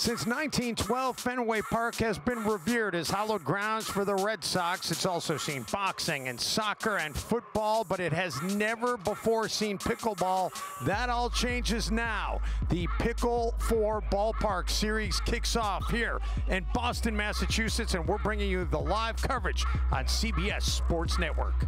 Since 1912, Fenway Park has been revered as hallowed grounds for the Red Sox. It's also seen boxing and soccer and football, but it has never before seen pickleball. That all changes now. The PICKLE4 Ballpark series kicks off here in Boston, Massachusetts, and we're bringing you the live coverage on CBS Sports Network.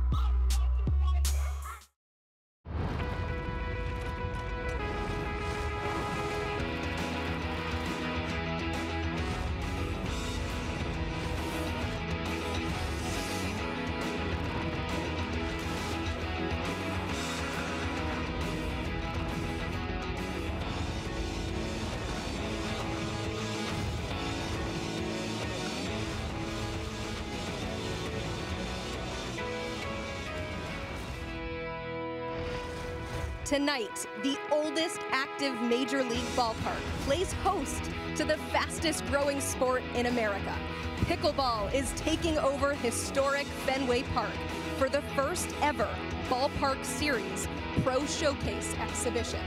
Tonight, the oldest active Major League ballpark plays host to the fastest growing sport in America. Pickleball is taking over historic Fenway Park for the first ever Ballpark Series Pro Showcase exhibition.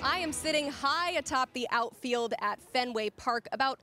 I am sitting high atop the outfield at Fenway Park, about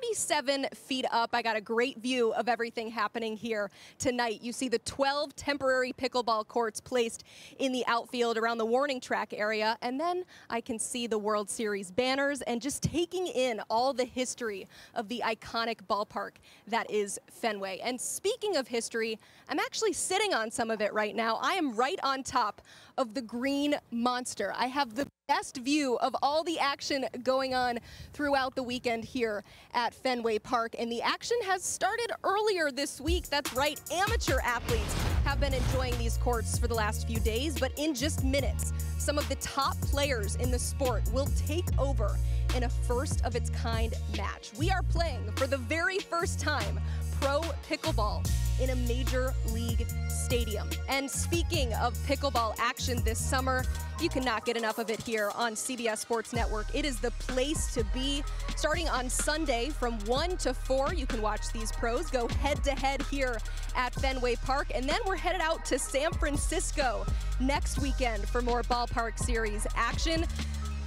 37 feet up. I got a great view of everything happening here tonight. You see the 12 temporary pickleball courts placed in the outfield around the warning track area, and then I can see the World Series banners and just taking in all the history of the iconic ballpark that is Fenway. And speaking of history, I'm actually sitting on some of it right now. I am right on top of the Green Monster. I have the best view of all the action going on throughout the weekend here at Fenway Park. And the action has started earlier this week. That's right, amateur athletes have been enjoying these courts for the last few days, but in just minutes, some of the top players in the sport will take over in a first of its kind match. We are playing for the very first time pro pickleball in a major league stadium. And speaking of pickleball action this summer, you cannot get enough of it here on CBS Sports Network. It is the place to be. Starting on Sunday from 1 to 4, you can watch these pros go head-to-head here at Fenway Park. And then we're headed out to San Francisco next weekend for more Ballpark Series action.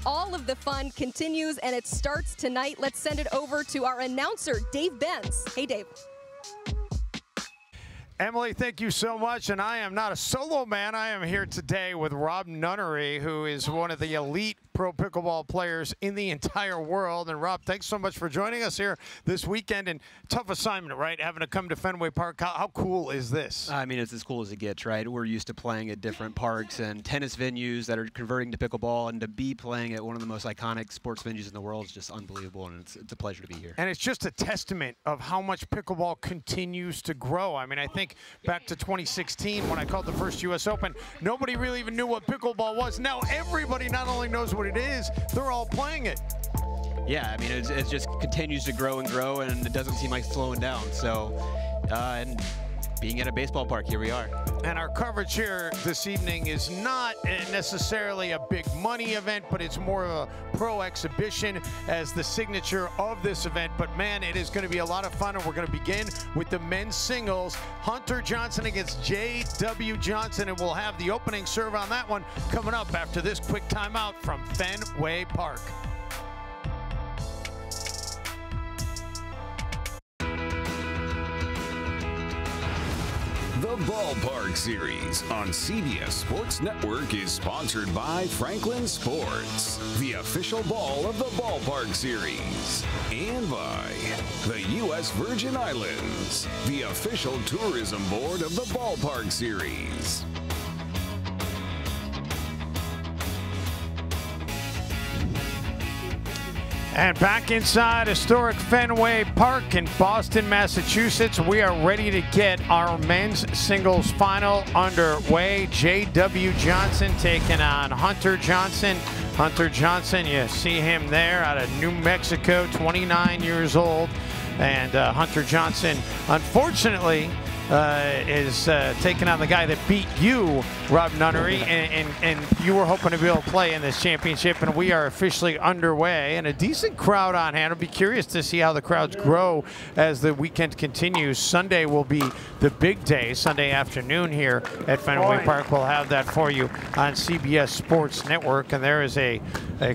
All of the fun continues, and it starts tonight. Let's send it over to our announcer, Dave Benz. Hey, Dave. Emily, thank you so much. And I am not a solo man. I am here today with Rob Nunnery, who is one of the elite pro pickleball players in the entire world. And Rob, thanks so much for joining us here this weekend. And tough assignment, right? Having to come to Fenway Park. How cool is this? I mean, it's as cool as it gets, right? We're used to playing at different parks and tennis venues that are converting to pickleball, and to be playing at one of the most iconic sports venues in the world is just unbelievable, and it's a pleasure to be here. And it's just a testament of how much pickleball continues to grow. I mean, I think back to 2016 when I called the first U.S. Open, nobody really even knew what pickleball was. Now everybody not only knows what it is, they're all playing it. Yeah, I mean, it just continues to grow and grow, and it doesn't seem like slowing down. So, and being at a baseball park, here we are. And our coverage here this evening is not necessarily a big money event, but it's more of a pro exhibition as the signature of this event. But man, it is going to be a lot of fun, and we're going to begin with the men's singles. Hunter Johnson against J.W. Johnson, and we'll have the opening serve on that one coming up after this quick timeout from Fenway Park. The Ballpark Series on CBS Sports Network is sponsored by Franklin Sports, the official ball of the Ballpark Series, and by the U.S. Virgin Islands, the official tourism board of the Ballpark Series. And back inside historic Fenway Park in Boston, Massachusetts, we are ready to get our men's singles final underway. J.W. Johnson taking on Hunter Johnson. Hunter Johnson, you see him there out of New Mexico, 29 years old. And Hunter Johnson, unfortunately, is taking on the guy that beat you, Rob Nunnery, and you were hoping to be able to play in this championship, and we are officially underway, and a decent crowd on hand. I'll be curious to see how the crowds grow as the weekend continues. Sunday will be the big day, Sunday afternoon here at Fenway Park. We'll have that for you on CBS Sports Network, and there is a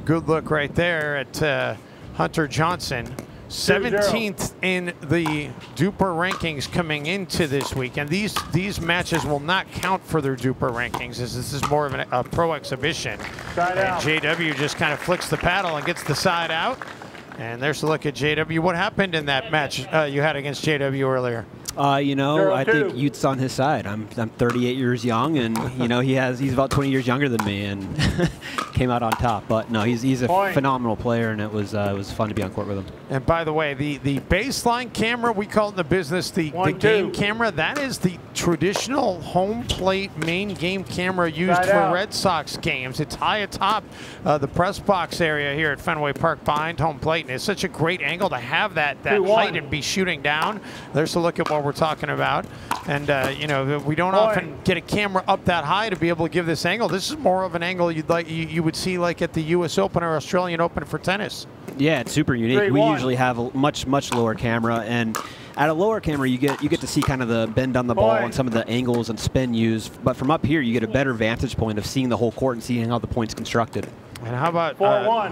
good look right there at Hunter Johnson. 17th in the Duper rankings coming into this weekend. These matches will not count for their Duper rankings, as this is more of a pro exhibition. Side out. JW just kind of flicks the paddle and gets the side out. And there's a look at JW. What happened in that match you had against JW earlier? You know, I think youth's on his side. I'm 38 years young, and you know he's about 20 years younger than me, and came out on top. But no, he's a phenomenal player, and it was fun to be on court with him. And by the way, the baseline camera, we call it in the business the game camera. That is the traditional home plate main game camera used for Red Sox games. It's high atop the press box area here at Fenway Park behind home plate, and it's such a great angle to have that height and be shooting down. There's a look at what we're talking about, and you know, we don't often get a camera up that high to be able to give this angle. This is more of an angle you would see like at the U.S. Open or Australian Open for tennis. Yeah, it's super unique. We usually have a much lower camera, and at a lower camera you get to see kind of the bend on the ball and some of the angles and spin used. But from up here you get a better vantage point of seeing the whole court and seeing how the point's constructed. And how about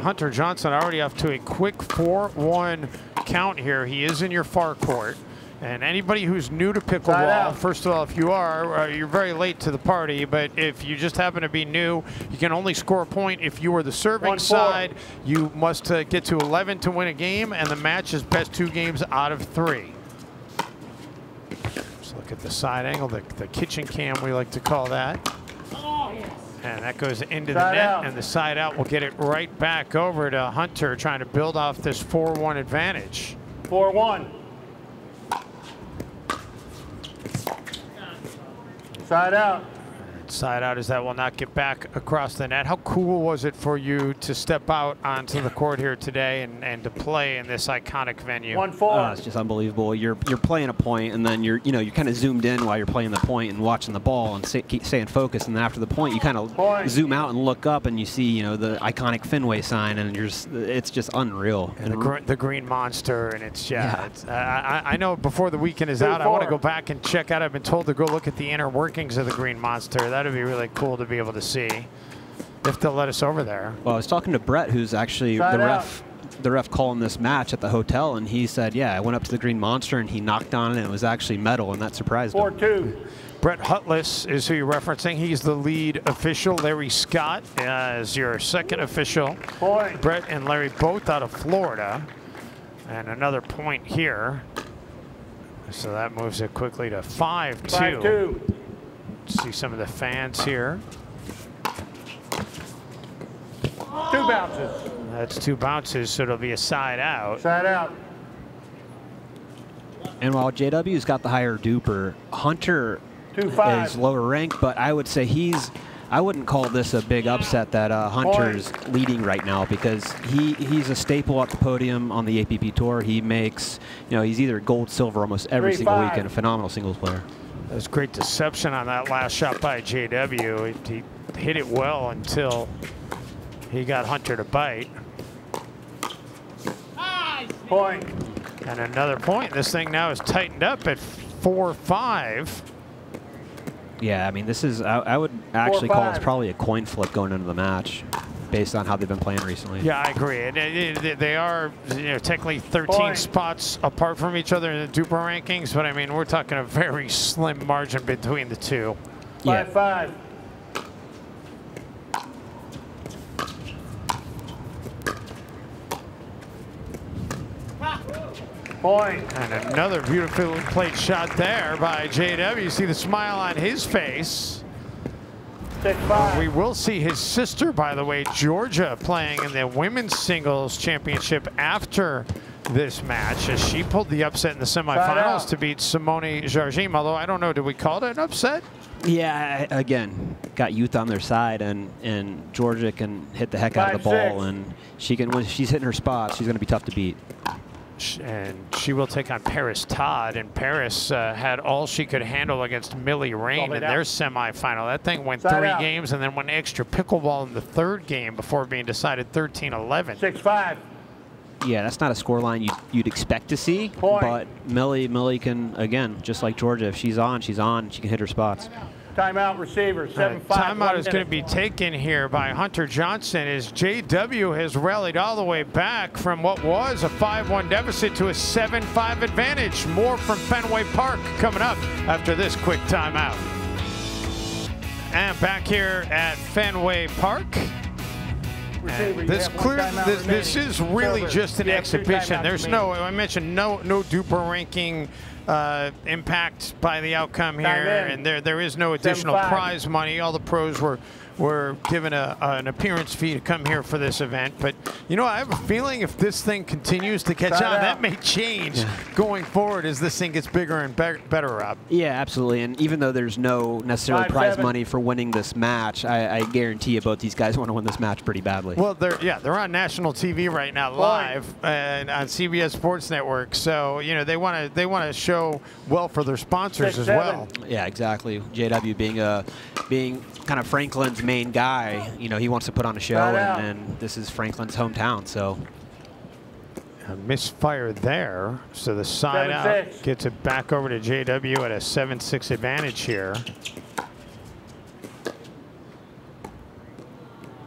Hunter Johnson already off to a quick 4-1 count here. He is in your far court. And anybody who's new to pickleball, first of all, if you are, you're very late to the party, but if you just happen to be new, you can only score a point if you are the serving side. You must get to 11 to win a game, and the match is best 2 games out of 3. Let's look at the side angle, the kitchen cam, we like to call that. And that goes into the net, and the side out will get it right back over to Hunter, trying to build off this 4-1 advantage. 4-1. Side out. Side out is that will not get back across the net. How cool was it for you to step out onto the court here today and to play in this iconic venue? 1-4. It's just unbelievable. You're playing a point, and then you're kind of zoomed in while you're playing the point and watching the ball and keep staying focused. And then after the point, you kind of zoom out and look up, and you see the iconic Fenway sign, and it's just unreal. And the green monster, and it's I know before the weekend is out, I want to go back and check out. I've been told to go look at the inner workings of the green monster. That'd be really cool to be able to see if they'll let us over there. Well, I was talking to Brett, who's actually the ref calling this match at the hotel, and he said, yeah, I went up to the green monster and he knocked on it, and it was actually metal, and that surprised him. 4-2. Brett Hutless is who you're referencing. He's the lead official. Larry Scott is your second official. Brett and Larry both out of Florida. And another point here. So that moves it quickly to 5-2. See some of the fans here. 2 bounces. That's 2 bounces, so it'll be a side out. Side out. And while JW's got the higher duper, Hunter is lower ranked, but I would say I wouldn't call this a big upset that Hunter's leading right now, because he's a staple at the podium on the APP Tour. He makes, he's either gold, silver almost every single week, and a phenomenal singles player. That was great deception on that last shot by JW. He hit it well until he got Hunter to bite. Point. And another point. This thing now is tightened up at 4-5. Yeah, I mean, this is, I would actually call this probably a coin flip going into the match, based on how they've been playing recently. Yeah, I agree. They are technically 13 spots apart from each other in the Duper rankings, but I mean, we're talking a very slim margin between the two. 5-5. Point. And another beautifully played shot there by JW. You see the smile on his face. 6-5. We will see his sister, by the way, Georgia, playing in the women's singles championship after this match, as she pulled the upset in the semifinals to beat Simone Jardim. Although I don't know, did we call it an upset? Yeah, again, got youth on their side, and Georgia can hit the heck out of the ball, and she can, when she's hitting her spots, she's going to be tough to beat. And she will take on Paris Todd, and Paris had all she could handle against Millie Rain in their semifinal. That thing went 3 games and then went extra pickleball in the 3rd game before being decided 13-11. 6-5. Yeah, that's not a scoreline you'd expect to see, but Millie can, again, just like Georgia, if she's on, she can hit her spots. Timeout receiver, 7-5. Timeout is going to be taken here by Hunter Johnson as JW has rallied all the way back from what was a 5-1 deficit to a 7-5 advantage. More from Fenway Park coming up after this quick timeout. And back here at Fenway Park. This is really just an exhibition. There's no, I mentioned no duper ranking impact by the outcome here, and there is no additional prize money. All the pros were given an appearance fee to come here for this event. But you know, I have a feeling if this thing continues to catch on, that may change going forward as this thing gets bigger and better, Rob. Yeah, absolutely. And even though there's no necessarily prize money for winning this match, I guarantee you both these guys want to win this match pretty badly. Well, they're on national TV right now, live and on CBS Sports Network. So you know they want to show well for their sponsors as well. Yeah, exactly. JW being kind of Franklin's main guy, you know, he wants to put on a show, and this is Franklin's hometown, so. A misfire there, so the side out gets it back over to JW at a 7-6 advantage here.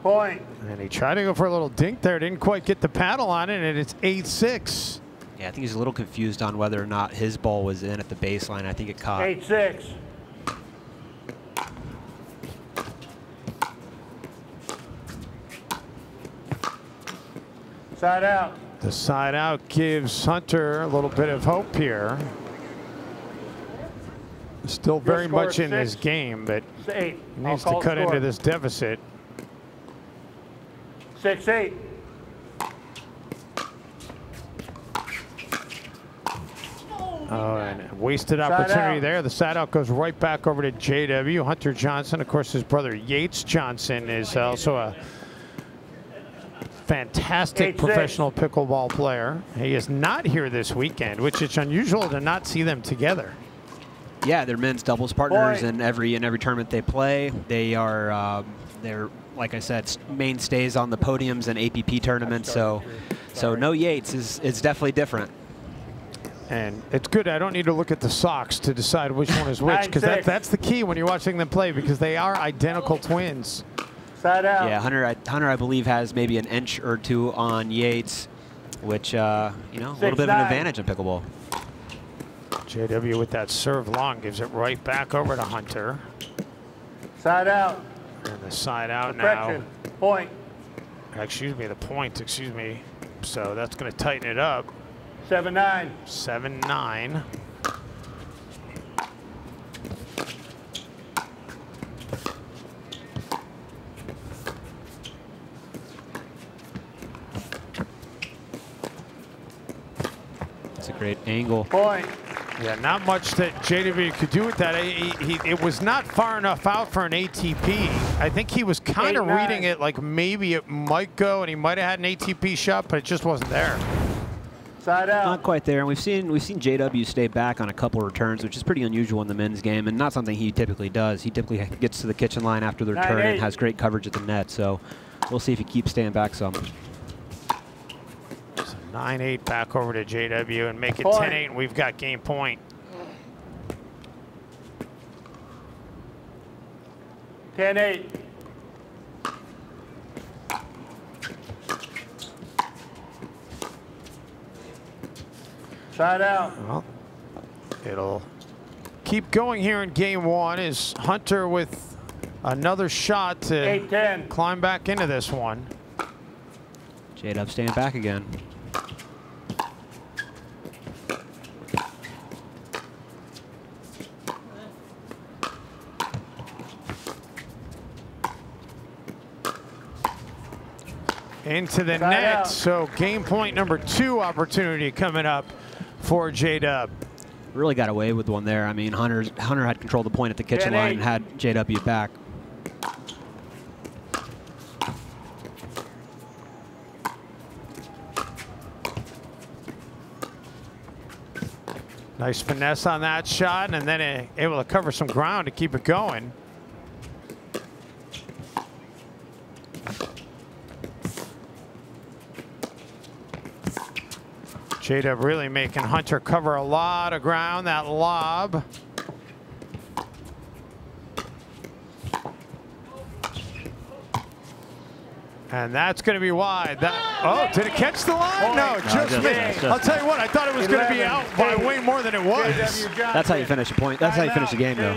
Point. And he tried to go for a little dink there, didn't quite get the paddle on it, and it's 8-6. Yeah, I think he's a little confused on whether or not his ball was in at the baseline. I think it caught. 8-6. Side out. The side out gives Hunter a little bit of hope here. Still very much in his game, but he needs to cut into this deficit. 6-8. Oh, and wasted opportunity there. The side out goes right back over to JW. Hunter Johnson, of course, his brother Yates Johnson is also a fantastic professional pickleball player. He is not here this weekend, which is unusual to not see them together. Yeah, they're men's doubles partners in every tournament they play. They are they're, like I said, mainstays on the podiums and APP tournaments. So no Yates is definitely different. And it's good. I don't need to look at the socks to decide which one is which, because that's the key when you're watching them play, because they are identical twins. Side out. Yeah, Hunter, I believe, has maybe an inch or two on Yates, which, you know, a little bit of an advantage in pickleball. JW with that serve long gives it right back over to Hunter. Side out. And the side out now. Point. Excuse me, the point, excuse me. So that's going to tighten it up. 7-9. 7-9. It's a great angle. Point. Yeah, not much that JW could do with that. It was not far enough out for an ATP. I think he was kind of reading it like maybe it might go, and he might have had an ATP shot, but it just wasn't there. Side out. Not quite there. And we've seen JW stay back on a couple of returns, which is pretty unusual in the men's game, and not something he typically does. He typically gets to the kitchen line after the return and has great coverage at the net. So we'll see if he keeps staying back some. 9-8 back over to JW and make it 10-8, and we've got game point. 10-8. Side out. Well, it'll keep going here in game one as Hunter with another shot to 8-10. climb back into this one. JW staying back again. Into the net, so game point number 2 opportunity coming up for JW. Really got away with one there. I mean, Hunter had controlled the point at the kitchen line and had JW back. Nice finesse on that shot, and then able to cover some ground to keep it going. JW really making Hunter cover a lot of ground, that lob. And that's going to be wide. Oh, did it catch the line? No, just missed. I'll tell you what, I thought it was going to be out by way more than it was. That's how you finish a point. That's how you finish a game, though.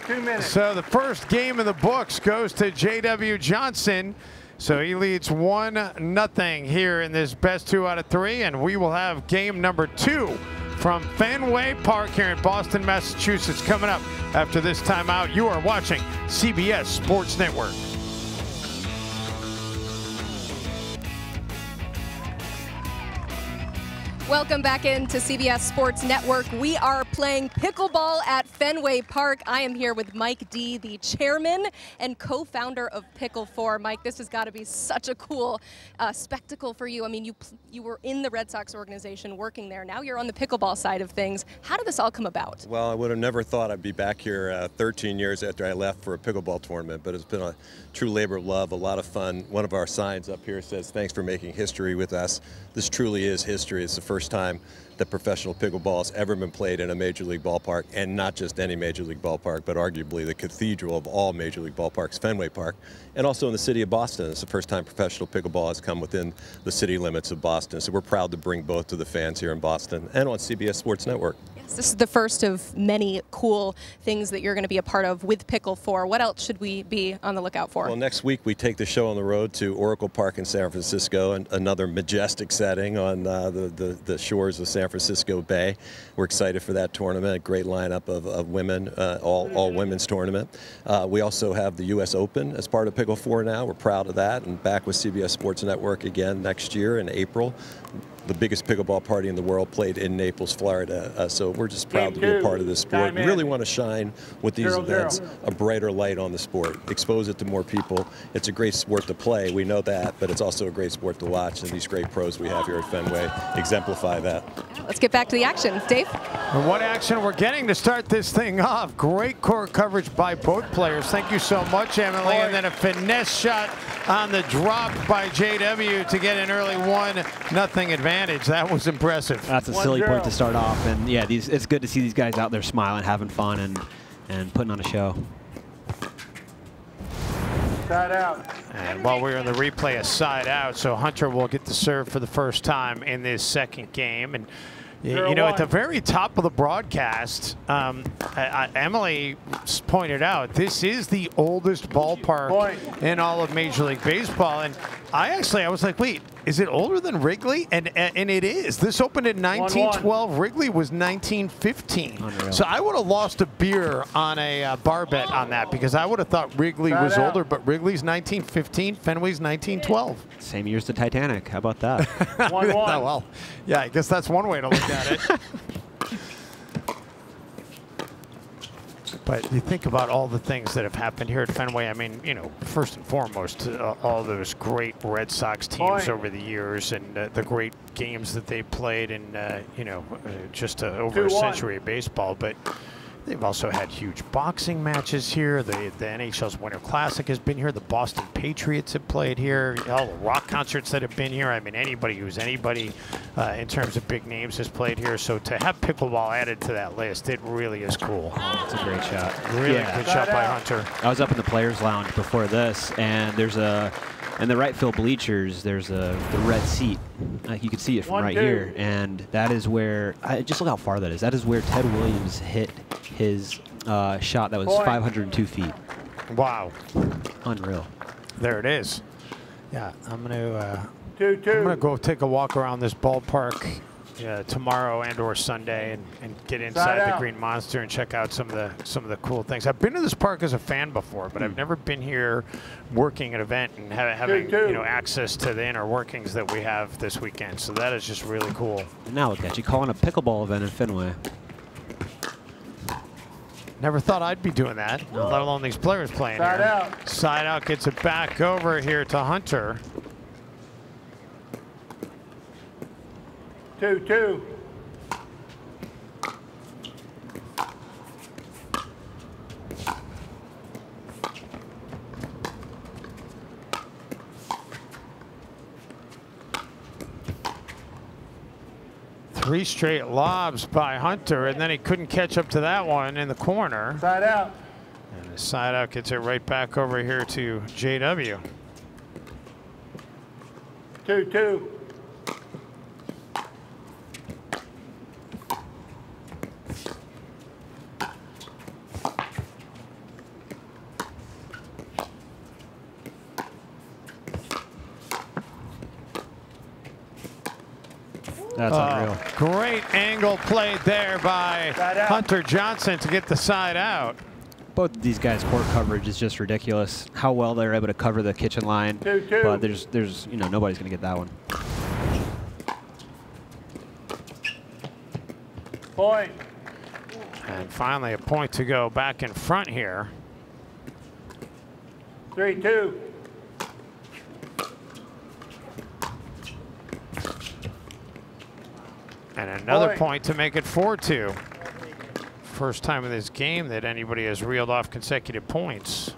2 minutes. So the first game in the books goes to J.W. Johnson. So he leads 1-0 here in this best 2 out of 3. And we will have game number 2 from Fenway Park here in Boston, Massachusetts coming up after this timeout. You are watching CBS Sports Network. Welcome back into CBS Sports Network. We are playing pickleball at Fenway Park. I am here with Mike D, the chairman and co-founder of PICKLE4. Mike, this has got to be such a cool spectacle for you. I mean, you were in the Red Sox organization working there. Now you're on the pickleball side of things. How did this all come about? Well, I would have never thought I'd be back here 13 years after I left for a pickleball tournament, but it's been a true labor of love, a lot of fun. One of our signs up here says, "Thanks for making history with us." This truly is history. It's the first time that professional pickleball has ever been played in a major league ballpark, and not just any major league ballpark, but arguably the cathedral of all major league ballparks, Fenway Park, and also in the city of Boston. It's the first time professional pickleball has come within the city limits of Boston. So we're proud to bring both to the fans here in Boston and on CBS Sports Network. Yes, this is the first of many cool things that you're going to be a part of with PICKLE4. What else should we be on the lookout for? Well, next week we take the show on the road to Oracle Park in San Francisco, and another majestic setting on the shores of San Francisco Bay. We're excited for that tournament. A great lineup of women, all women's tournament. We also have the U.S. Open as part of PICKLE4 now. We're proud of that, and back with CBS Sports Network again next year in April. The biggest pickleball party in the world played in Naples, Florida. So we're just proud to be a part of this sport. We really want to shine with these events a brighter light on the sport, expose it to more people. It's a great sport to play, we know that, but it's also a great sport to watch, and these great pros we have here at Fenway exemplify that. Let's get back to the action. Dave? And what action we're getting to start this thing off. Great court coverage by both players. Thank you so much, Emily. And then a finesse shot on the drop by JW to get an early 1-0 advantage. That was impressive. That's a silly point to start off, and yeah, it's good to see these guys out there smiling, having fun, and putting on a show. Side out. And while we're in the replay, a side out, so Hunter will get to serve for the first time in this second game. And you know, at the very top of the broadcast, Emily pointed out this is the oldest ballpark in all of Major League Baseball, and I was like, wait, is it older than Wrigley? And it is. This opened in 1912. Wrigley was 1915. Unreal. So I would have lost a beer on a bar bet on that, because I would have thought Wrigley was older, but Wrigley's 1915, Fenway's 1912. Same year as the Titanic. How about that? 1-1. Well, yeah, I guess that's one way to look at it. But you think about all the things that have happened here at Fenway. I mean, you know, first and foremost, all those great Red Sox teams over the years, and the great games that they played in, you know, just over a century of baseball. But they've also had huge boxing matches here. The NHL's Winter Classic has been here. The Boston Patriots have played here. All the rock concerts that have been here. I mean, anybody who's anybody in terms of big names has played here. So to have pickleball added to that list, it really is cool. It's a great shot. Really good shot by Hunter. I was up in the Players Lounge before this, and there's in the right field bleachers, there's the red seat. You can see it from right here, and that is where, just look how far that is. That is where Ted Williams hit his shot that was 502 feet. Wow. Unreal. There it is. Yeah, I'm gonna go take a walk around this ballpark tomorrow and/or Sunday, and get inside the Green Monster and check out some of the cool things. I've been to this park as a fan before, but I've never been here working an event and having you know, access to the inner workings that we have this weekend. So that is just really cool. Now look at you calling a pickleball event in Fenway. Never thought I'd be doing that, let alone these players playing Side here. out. Side out gets it back over here to Hunter. 2-2. Three straight lobs by Hunter, and then he couldn't catch up to that one in the corner. Side out. And the side out gets it right back over here to JW. 2-2. That's unreal. Great angle played there by Hunter Johnson to get the side out. Both of these guys' court coverage is just ridiculous. How well they're able to cover the kitchen line. 2-2. But there's you know, nobody's going to get that one. Point. And finally a point to go back in front here. 3-2. And another point to make it 4-2. First time in this game that anybody has reeled off consecutive points.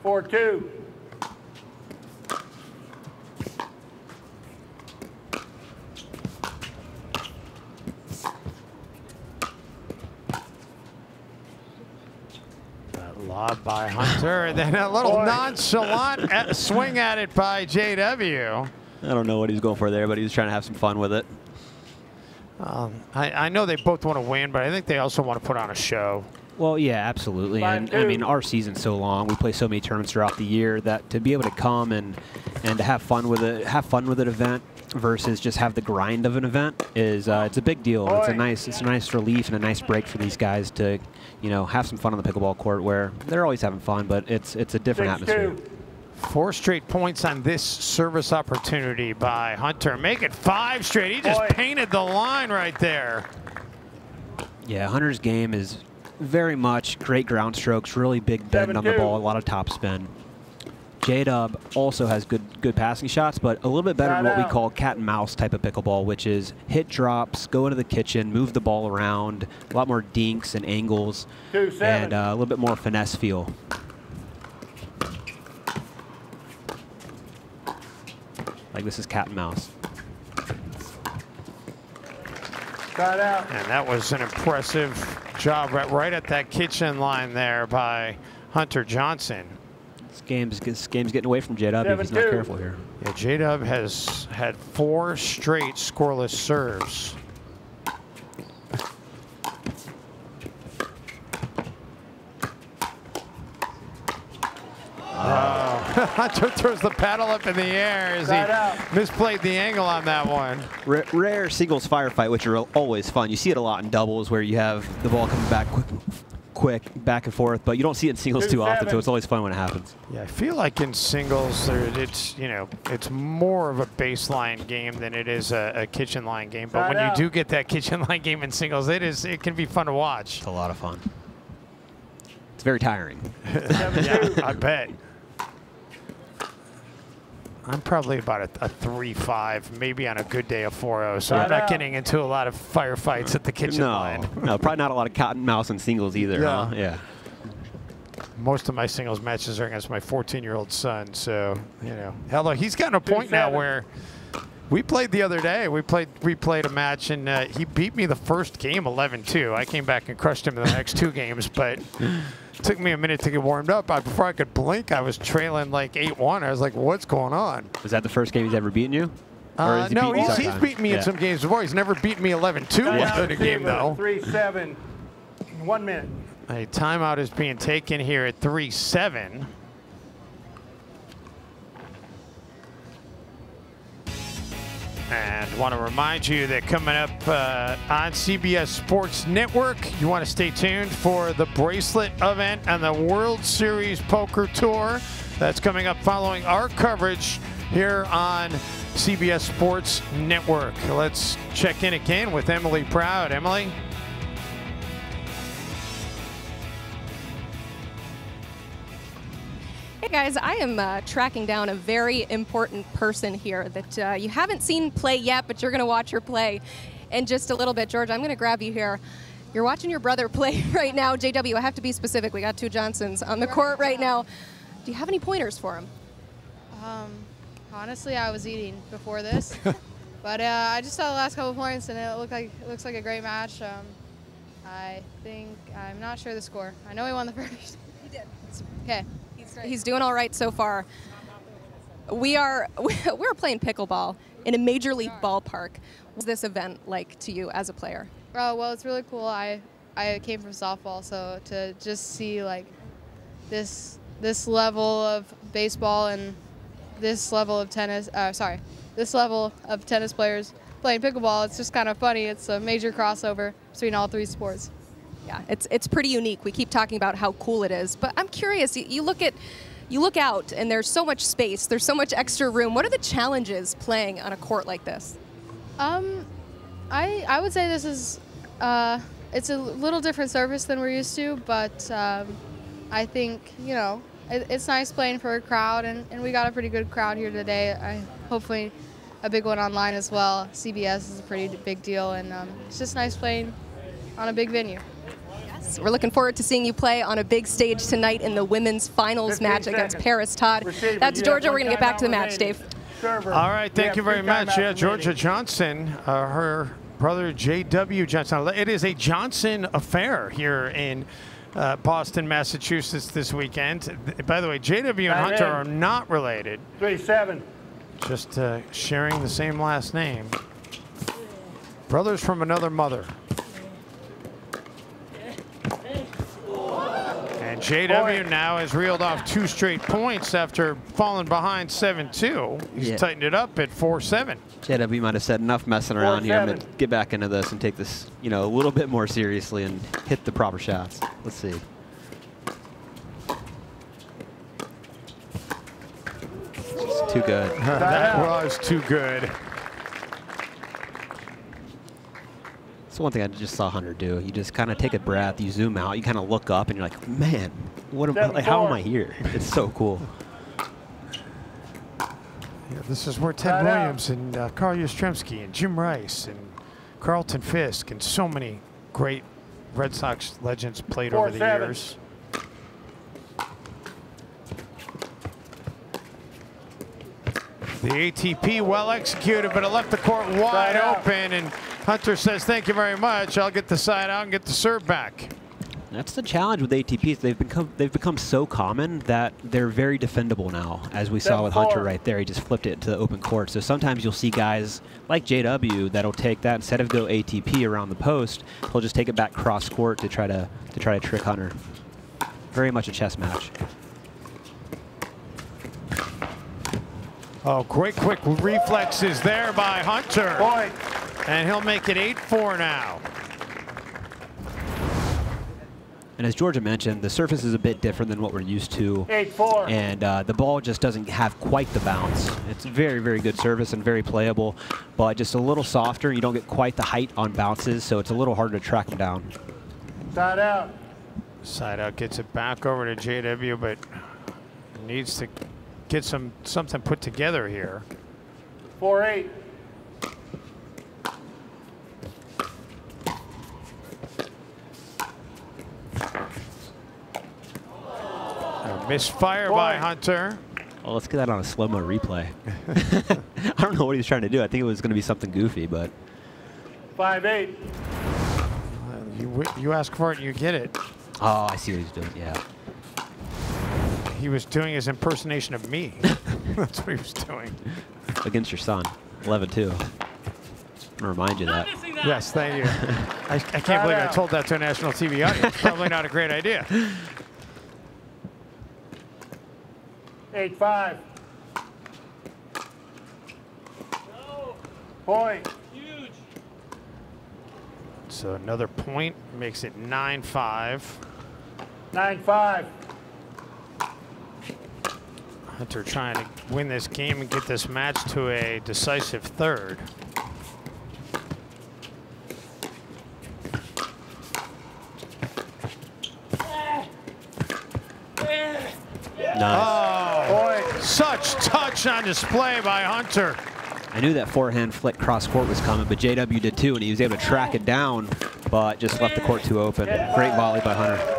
4-2. That lob by Hunter, and then a little nonchalant swing at it by JW. I don't know what he's going for there, but he's trying to have some fun with it. I know they both want to win, but I think they also want to put on a show. Well, yeah, absolutely. And I mean, our season's so long. We play so many tournaments throughout the year that to be able to come and to have fun with it, an event versus just have the grind of an event is it's a big deal. It's a nice relief and a nice break for these guys to, you know, have some fun on the pickleball court where they're always having fun, but it's a different atmosphere. 4 straight points on this service opportunity by Hunter. Make it 5 straight. He just painted the line right there. Yeah, Hunter's game is very much great ground strokes, really big bend on the ball, a lot of top spin. J-Dub also has good passing shots, but a little bit better than what we call cat and mouse type of pickleball, which is hit drops, go into the kitchen, move the ball around, a lot more dinks and angles, and a little bit more finesse feel. Like this is cat and mouse. And that was an impressive job right at that kitchen line there by Hunter Johnson. This game's getting away from J-Dub if he's not careful here. Yeah, J-Dub has had 4 straight scoreless serves. Hunter throws the paddle up in the air as he misplayed the angle on that one. Rare singles firefight, which are always fun. You see it a lot in doubles where you have the ball coming back quick back and forth, but you don't see it in singles too often, so it's always fun when it happens. Yeah, I feel like in singles, it's, you know, it's more of a baseline game than it is a kitchen line game. But when you do get that kitchen line game in singles, it can be fun to watch. It's a lot of fun. It's very tiring. Yeah, I bet. I'm probably about a 3-5, maybe on a good day a 4-0, so I'm not getting into a lot of firefights at the kitchen line. No, probably not a lot of cat and mouse and singles either, huh? Yeah. Most of my singles matches are against my 14-year-old son, so, you know. Hell, he's gotten a point now where we played the other day. We played a match, and he beat me the first game 11-2. I came back and crushed him in the next 2 games, but it took me a minute to get warmed up. Before I could blink, I was trailing like 8-1. I was like, what's going on? Was that the first game he's ever beaten you? No, he's beaten me in some games before. He's never beaten me 11-2 in a game, though. 3-7, 1 minute. A timeout is being taken here at 3-7. And want to remind you that coming up on CBS Sports Network, you want to stay tuned for the bracelet event and the World Series Poker Tour. That's coming up following our coverage here on CBS Sports Network. Let's check in again with Emily Proud. Emily? Hey guys, I am tracking down a very important person here that you haven't seen play yet, but you're going to watch her play in just a little bit. George, I'm going to grab you here. You're watching your brother play right now. JW, I have to be specific. We got 2 Johnsons on the court right now. Do you have any pointers for him? Honestly, I was eating before this, but I just saw the last couple points, and it looks like a great match. I'm not sure the score. I know he won the first. He did. Okay. He's doing all right so far. we're playing pickleball in a major league ballpark. What's this event like to you as a player? Oh, well, it's really cool. I came from softball, so to just see like this level of baseball and this level of tennis, this level of tennis players playing pickleball, it's just kind of funny. It's a major crossover between all three sports. Yeah, it's pretty unique. We keep talking about how cool it is, but I'm curious. You look out, and there's so much space. There's so much extra room. What are the challenges playing on a court like this? I would say this is it's a little different surface than we're used to, but I think it's nice playing for a crowd, and we got a pretty good crowd here today. Hopefully a big one online as well. CBS is a pretty big deal, and it's just nice playing on a big venue. Yes, we're looking forward to seeing you play on a big stage tonight in the women's finals match against Paris Todd. That's Georgia. We're going to get back to the match, Dave. All right, thank you very much. Yeah, Georgia Johnson, her brother J.W. Johnson. It is a Johnson affair here in Boston, Massachusetts this weekend. By the way, J.W. and Hunter are not related. 3-7. Just sharing the same last name. Brothers from another mother. And J.W. now has reeled off 2 straight points after falling behind 7-2. He's tightened it up at 4-7. J.W. might have said enough messing around here. I'm going to get back into this and take this, a little bit more seriously and hit the proper shots. Let's see. It's too good. That was too good. That's one thing I just saw Hunter do. You just kind of take a breath, you zoom out, you kind of look up, and you're like, man, how am I here? It's so cool. Yeah, this is where Ted Williams and Carl Yastrzemski and Jim Rice and Carlton Fisk and so many great Red Sox legends played over the years. The ATP well executed, but it left the court wide open, and Hunter says, thank you very much. I'll get the side out and get the serve back. That's the challenge with ATPs. They've become so common that they're very defendable now, as we saw with Hunter right there. He just flipped it to the open court. So sometimes you'll see guys like JW that'll take that instead of go ATP around the post, he'll just take it back cross court to try to trick Hunter. Very much a chess match. Oh, great quick reflexes there by Hunter. Point. And he'll make it 8-4 now. And as Georgia mentioned, the surface is a bit different than what we're used to. 8-4. And the ball just doesn't have quite the bounce. It's very, very good service and very playable, but just a little softer. You don't get quite the height on bounces, so it's a little harder to track them down. Side out. Side out gets it back over to JW, but needs to get something put together here. 4-8. Misfire by Hunter. Well, let's get that on a slow-mo replay. I don't know what he was trying to do. I think it was going to be something goofy, but. 5-8. You ask for it and you get it. Oh, I see what he's doing, yeah. He was doing his impersonation of me. That's what he was doing. Against your son, 11-2. I'm going to remind you that. Yes, thank you. I can't believe I told that to a national TV audience. Probably not a great idea. 8-5. Point. Huge. So another point makes it 9-5. 9-5. Hunter trying to win this game and get this match to a decisive third. Nice. Oh, such touch on display by Hunter. I knew that forehand flick cross court was coming, but JW did too, and he was able to track it down, but just left the court too open. Great volley by Hunter.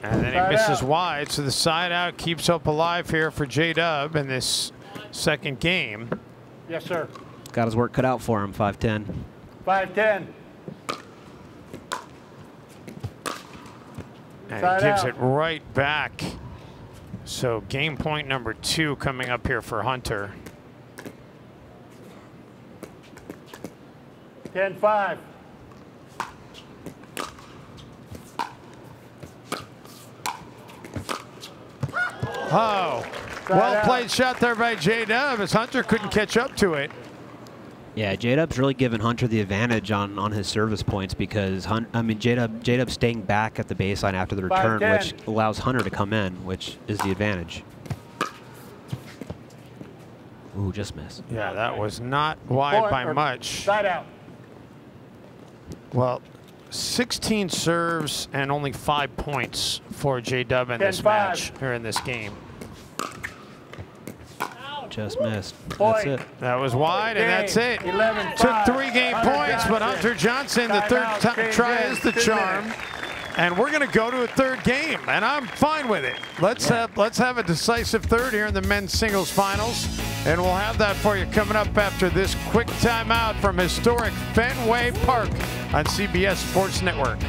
And then he misses wide, so the side out keeps hope alive here for J-Dub in this second game. Yes, sir. Got his work cut out for him, 5-10. 5-10. And Side gives out. it right back. So game point number 2 coming up here for Hunter. 10-5. Oh, well played shot there by J-Dub as Hunter couldn't catch up to it. Yeah, J-Dub's really given Hunter the advantage on his service points because J-Dub's staying back at the baseline after the return, 5-10. which allows Hunter to come in, which is the advantage. Ooh, just missed. Yeah, that was not wide by much. Side out. Well, 16 serves and only 5 points for J-Dub in this 10-5. match, or in this game. Just missed. Point. That's it. That was wide, and that's it. 11-5. Took 3 game Hunter points, but Hunter Johnson, the third Timeout, try change is the in, 2 charm. minutes. And we're going to go to a 3rd game, and I'm fine with it. Let's have a decisive 3rd here in the men's singles finals, and we'll have that for you coming up after this quick timeout from historic Fenway Park on CBS Sports Network.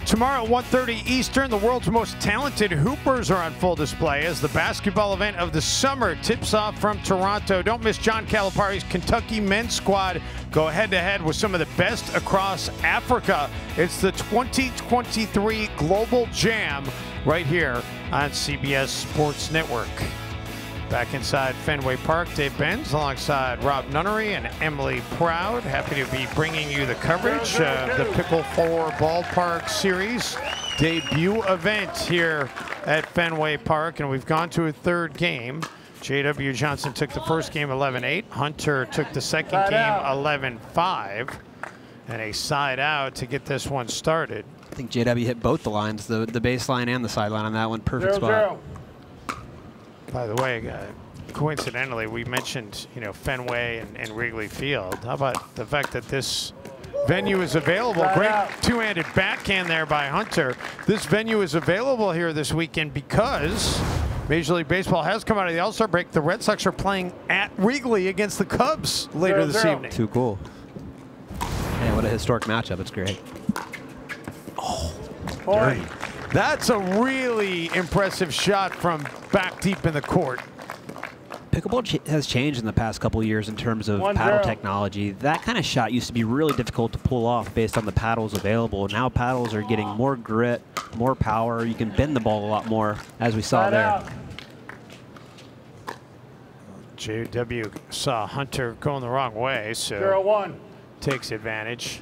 Tomorrow at 1:30 Eastern, the world's most talented hoopers are on full display as the basketball event of the summer tips off from Toronto. Don't miss John Calipari's Kentucky men's squad go head-to-head with some of the best across Africa. It's the 2023 Global Jam right here on CBS Sports Network. Back inside Fenway Park, Dave Benz alongside Rob Nunnery and Emily Proud. Happy to be bringing you the coverage of the PICKLE4 Ballpark Series debut event here at Fenway Park. And we've gone to a 3rd game. J.W. Johnson took the first game 11-8. Hunter took the second game 11-5. And a side out to get this one started. I think JW hit both the lines, the baseline and the sideline on that one. Perfect 0-0. spot. By the way, coincidentally, we mentioned, Fenway and Wrigley Field. How about the fact that this venue is available? Great two-handed backhand there by Hunter. This venue is available here this weekend because Major League Baseball has come out of the All-Star break. The Red Sox are playing at Wrigley against the Cubs later this evening. Too cool. Yeah, what a historic matchup. It's great. Oh, Point. that's a really impressive shot from back deep in the court. Pickleball has changed in the past couple of years in terms of 1-0. paddle technology. That kind of shot used to be really difficult to pull off based on the paddles available. Now paddles are getting more grit, more power. You can bend the ball a lot more, as we saw Side there. out. JW saw Hunter going the wrong way, so 0-1. takes advantage.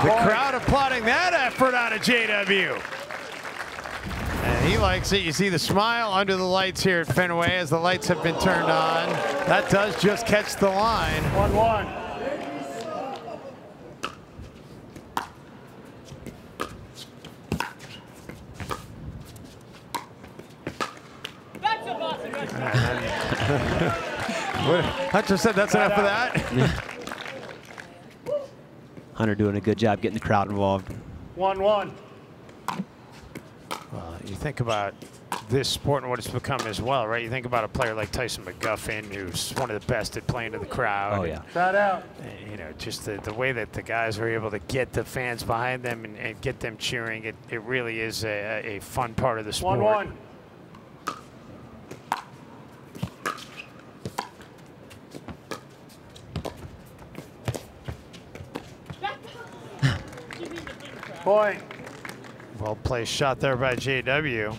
The crowd applauding that effort out of JW. And he likes it. You see the smile under the lights here at Fenway as the lights have been turned on. That does just catch the line. 1-1. Hunter said that's enough of that. Hunter doing a good job getting the crowd involved. 1-1. Well, you think about this sport and what it's become as well, right? You think about a player like Tyson McGuffin, who's one of the best at playing to the crowd. Oh, yeah. Side out. And, you know, just the way that the guys are able to get the fans behind them and get them cheering, it really is a fun part of the sport. 1-1. Point. Well placed shot there by JW.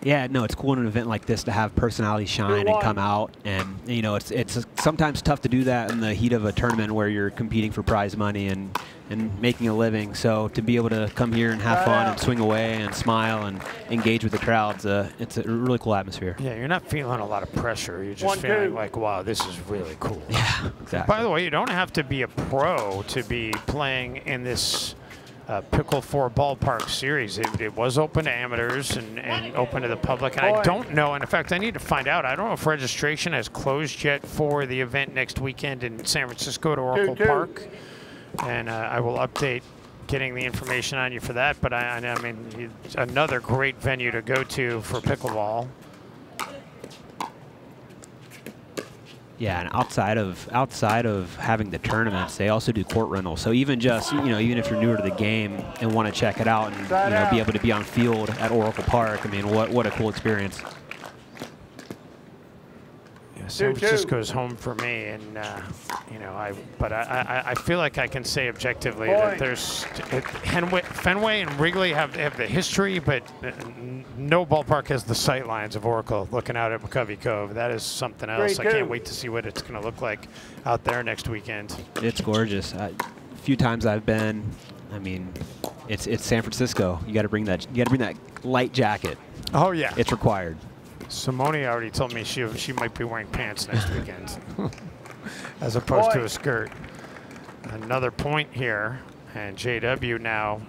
Yeah, no, it's cool in an event like this to have personality shine and come out. And, you know, it's sometimes tough to do that in the heat of a tournament where you're competing for prize money and making a living. So to be able to come here and have fun and swing away and smile and engage with the crowds, it's a really cool atmosphere. Yeah, you're not feeling a lot of pressure. You're just feeling like, wow, this is really cool. Yeah, exactly. By the way, you don't have to be a pro to be playing in this PICKLE4 Ballpark Series. It was open to amateurs and open to the public. And I don't know, and in fact, I need to find out. I don't know if registration has closed yet for the event next weekend in San Francisco at Oracle Park. And I will update getting the information on you for that, but I mean, it's another great venue to go to for pickleball. Yeah, and outside of having the tournaments, they also do court rentals. So even just, even if you're newer to the game and want to check it out and be able to be on field at Oracle Park, I mean, what a cool experience. Yeah, San Francisco's home for me, and I feel like I can say objectively that there's Fenway and Wrigley have the history, but no ballpark has the sight lines of Oracle looking out at McCovey Cove. That is something else. I can't wait to see what it's going to look like out there next weekend. It's gorgeous. A few times I've been. I mean, it's San Francisco. You got to bring that. You got to bring that light jacket. Oh yeah, it's required. Simone already told me she might be wearing pants next weekend, as opposed to a skirt. Another point here, and JW now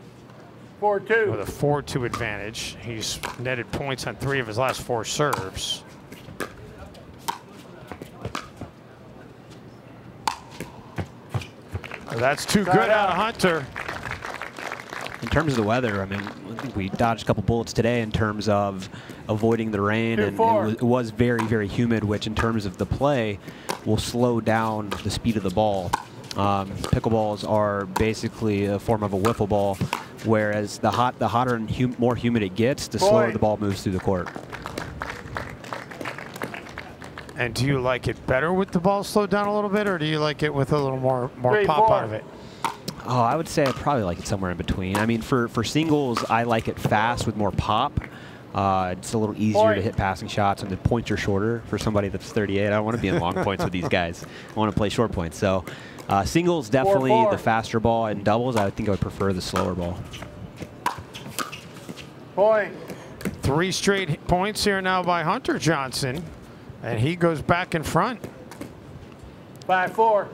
4-2 with a 4-2 advantage. He's netted points on 3 of his last 4 serves. That's too good out of Hunter. In terms of the weather, I mean, I think we dodged a couple bullets today in terms of avoiding the rain, and it was very, very humid, which in terms of the play will slow down the speed of the ball. Pickleballs are basically a form of a wiffle ball, whereas the hotter and more humid it gets, the slower the ball moves through the court. And do you like it better with the ball slowed down a little bit, or do you like it with a little more pop out of it? Oh, I would say I probably like it somewhere in between. I mean, for singles, I like it fast with more pop. It's a little easier to hit passing shots, and the points are shorter for somebody that's 38. I don't want to be in long points with these guys. I want to play short points. So singles, definitely the faster ball, and doubles, I think I would prefer the slower ball. Point. 3 straight points here now by Hunter Johnson, and he goes back in front. 5-4.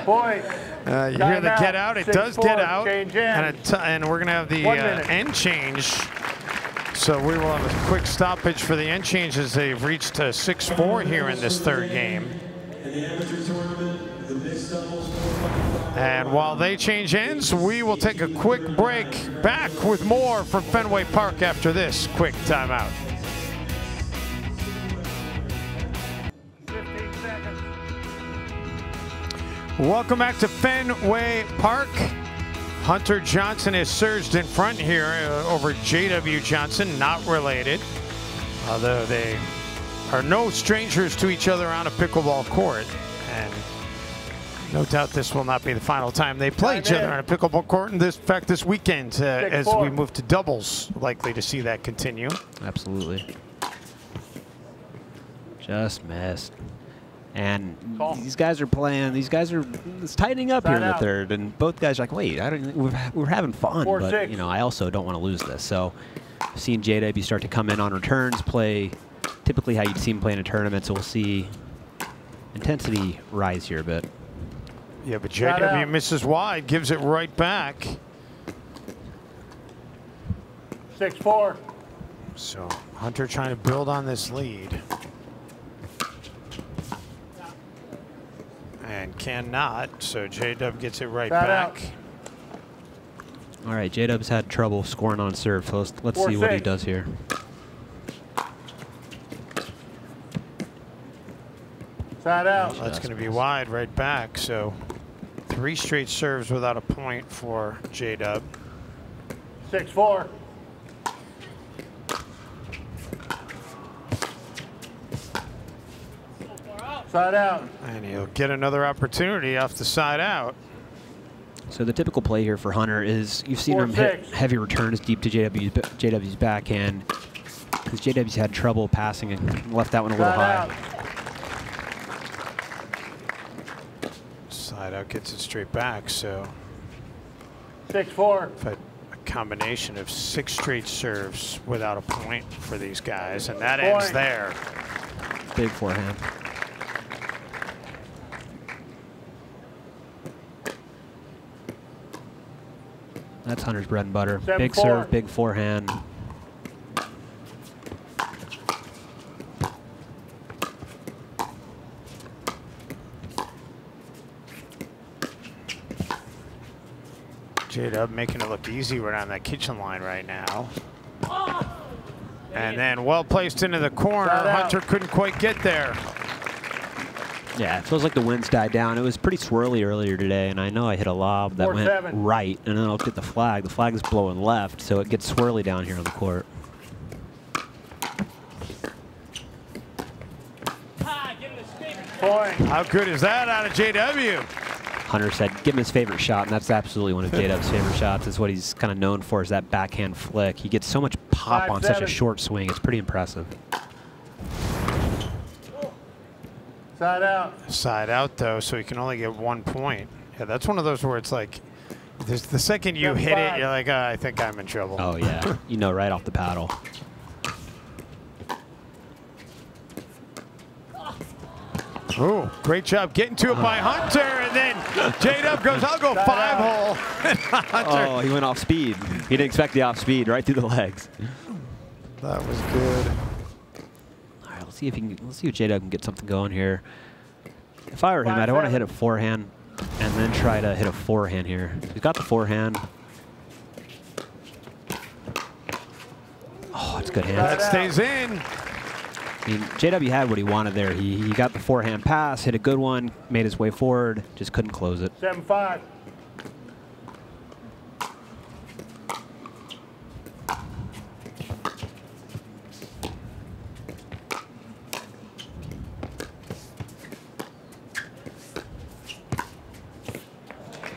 Point. You hear the get out. It does get out. And we're going to have the end change. So we will have a quick stoppage for the end change as they've reached 6-4 here in this 3rd game. And while they change ends, we will take a quick break. Back with more from Fenway Park after this quick timeout. 15 seconds. Welcome back to Fenway Park. Hunter Johnson is surged in front here over JW Johnson, not related, although they are no strangers to each other on a pickleball court. And no doubt this will not be the final time they play each other on a pickleball court. And in fact, this weekend, as we move to doubles, likely to see that continue. Absolutely. Just missed. And these guys are playing. These guys are tightening up here in the 3rd, and both guys are like, wait, we're having fun, but I also don't want to lose this. So, seeing JW start to come in on returns, play typically how you'd see him play in a tournament. So we'll see intensity rise here a bit. Yeah, but JW misses wide, gives it right back. 6-4. So Hunter trying to build on this lead. And cannot, so J-Dub gets it right back. All right, J-Dub's had trouble scoring on serve, so let's see what he does here. Side out. That's going to be wide right back, so 3 straight serves without a point for J-Dub. 6-4. Side out. And he'll get another opportunity off the side out. So the typical play here for Hunter is you've seen him hit heavy returns deep to JW's backhand, because JW's had trouble passing and left that one a little high. Side out gets it straight back, so 6-4. A combination of 6 straight serves without a point for these guys, and that ends there. Big forehand. That's Hunter's bread and butter. Big serve, big forehand. J-Dub making it look easy right on that kitchen line right now. And then well placed into the corner. Hunter couldn't quite get there. Yeah, it feels like the wind's died down. It was pretty swirly earlier today, and I know I hit a lob that went right, and then I'll get the flag. The flag is blowing left, so it gets swirly down here on the court. How good is that out of JW? Hunter said, give him his favorite shot, and that's absolutely one of J-Dub's favorite shots. Is what he's kind of known for, is that backhand flick. He gets so much pop on such a short swing. It's pretty impressive. Side out. Side out, though, so he can only get 1 point. Yeah, that's one of those where it's like, the second you hit it, you're like, I think I'm in trouble. Oh, yeah. You know right off the paddle. Ooh, great job getting to it by Hunter, and then J-Dub goes, I'll go 5-hole. Oh, he went off speed. He didn't expect the off speed, right through the legs. That was good. All right, let's see if J-Dub can get something going here. If I were him, I'd want to hit a forehand and then try to hit a forehand here. He's got the forehand. Oh, it's a good hand. That stays in. I mean, JW had what he wanted there. He got the forehand pass, hit a good one, made his way forward, just couldn't close it. 7-5.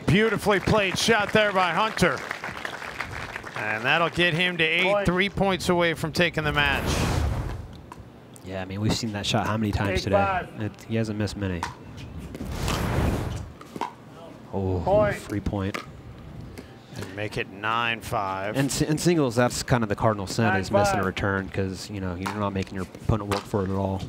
Beautifully played shot there by Hunter. And that'll get him to 8, 3 points away from taking the match. Yeah, I mean, we've seen that shot how many times today? He hasn't missed many. Oh, free point. And make it 9-5. And in singles, that's kind of the cardinal sin, is missing a return, because, you know, you're not making your opponent work for it at all.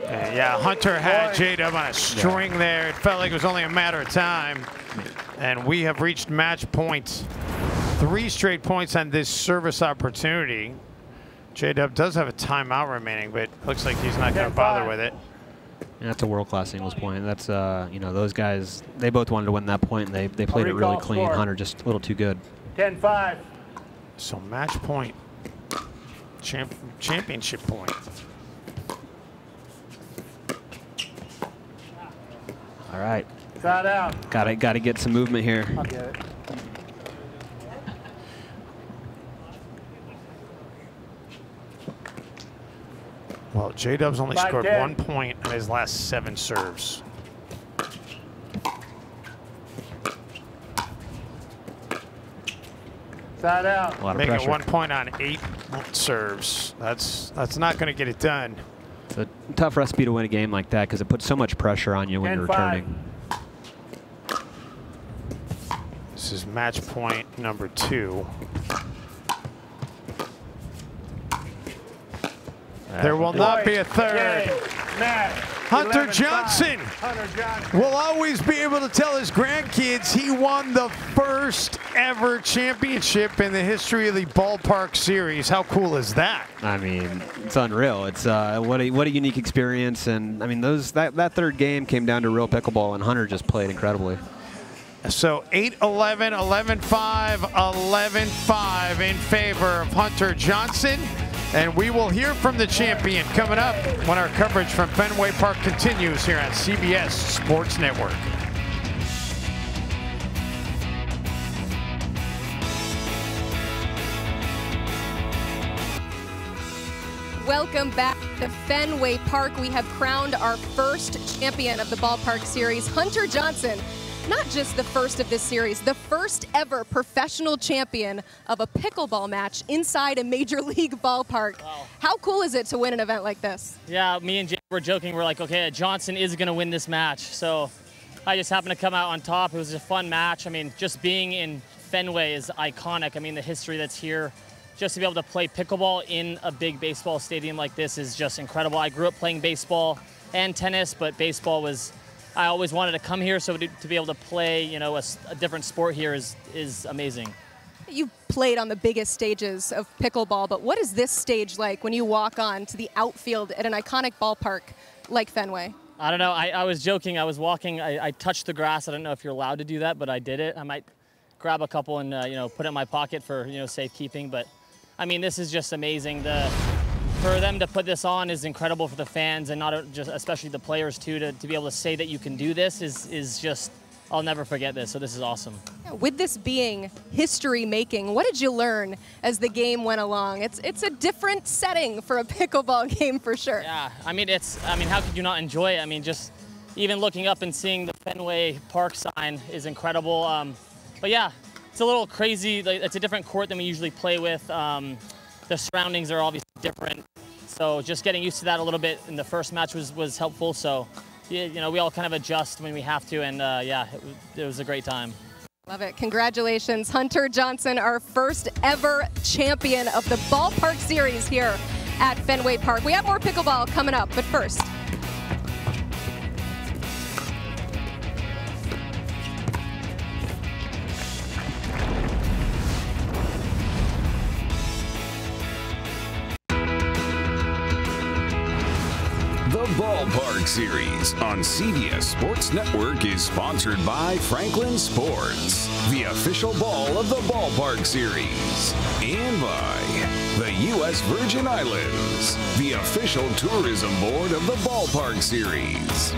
Yeah, Hunter had J-Dub on a string there. It felt like it was only a matter of time. And we have reached match point. 3 straight points on this service opportunity. J-Dub does have a timeout remaining, but looks like he's not going to bother with it. And that's a world-class singles point. That's, you know, those guys, they both wanted to win that point, and they played it really clean. Hunter just a little too good. 10-5. So match point. Championship point. All right. Side out. Got to get some movement here. I'll get it. Well, J-Dub's only scored 1 point in his last 7 serves. Side out. A lot of Making pressure. 1 point on 8 serves. That's not going to get it done. It's a tough recipe to win a game like that, because it puts so much pressure on you when you're returning. This is match point number 2. There will not be a third. Hunter Johnson will always be able to tell his grandkids he won the first ever championship in the history of the Ballpark series. How cool is that? I mean, it's unreal. It's what a unique experience. And I mean, that third game came down to real pickleball, and Hunter just played incredibly. So 8-11, 11-5, 11-5 in favor of Hunter Johnson. And we will hear from the champion coming up when our coverage from Fenway Park continues here on CBS Sports Network. Welcome back to Fenway Park. We have crowned our first champion of the Ballpark series, Hunter Johnson. Not just the first of this series, the first ever professional champion of a pickleball match inside a major league ballpark. Wow. How cool is it to win an event like this? Yeah, me and Jay were joking. We're like, okay, Johnson is going to win this match. So I just happened to come out on top. It was a fun match. I mean, just being in Fenway is iconic. I mean, the history that's here. Just to be able to play pickleball in a big baseball stadium like this is just incredible. I grew up playing baseball and tennis, but baseball was, I always wanted to come here, so to be able to play, you know, a different sport here is amazing. You played on the biggest stages of pickleball, but what is this stage like when you walk on to the outfield at an iconic ballpark like Fenway? I don't know. I was joking. I was walking. I touched the grass. I don't know if you're allowed to do that, but I did it. I might grab a couple and put it in my pocket for safekeeping. But I mean, this is just amazing. For them to put this on is incredible for the fans, and not just especially the players too. To be able to say that you can do this is just, I'll never forget this. So this is awesome. With this being history making, what did you learn as the game went along? It's a different setting for a pickleball game for sure. Yeah, I mean how could you not enjoy it? I mean, just even looking up and seeing the Fenway Park sign is incredible. But yeah, it's a little crazy. Like, it's a different court than we usually play with. The surroundings are obviously different. So just getting used to that a little bit in the first match was helpful. So yeah, we all kind of adjust when we have to, and yeah, it was a great time. Love it. Congratulations, Hunter Johnson, our first ever champion of the Ballpark Series here at Fenway Park. We have more pickleball coming up, but first. The Ballpark Series on CBS Sports Network is sponsored by Franklin Sports, the official ball of the Ballpark Series, and by the U.S. Virgin Islands, the official tourism board of the Ballpark Series.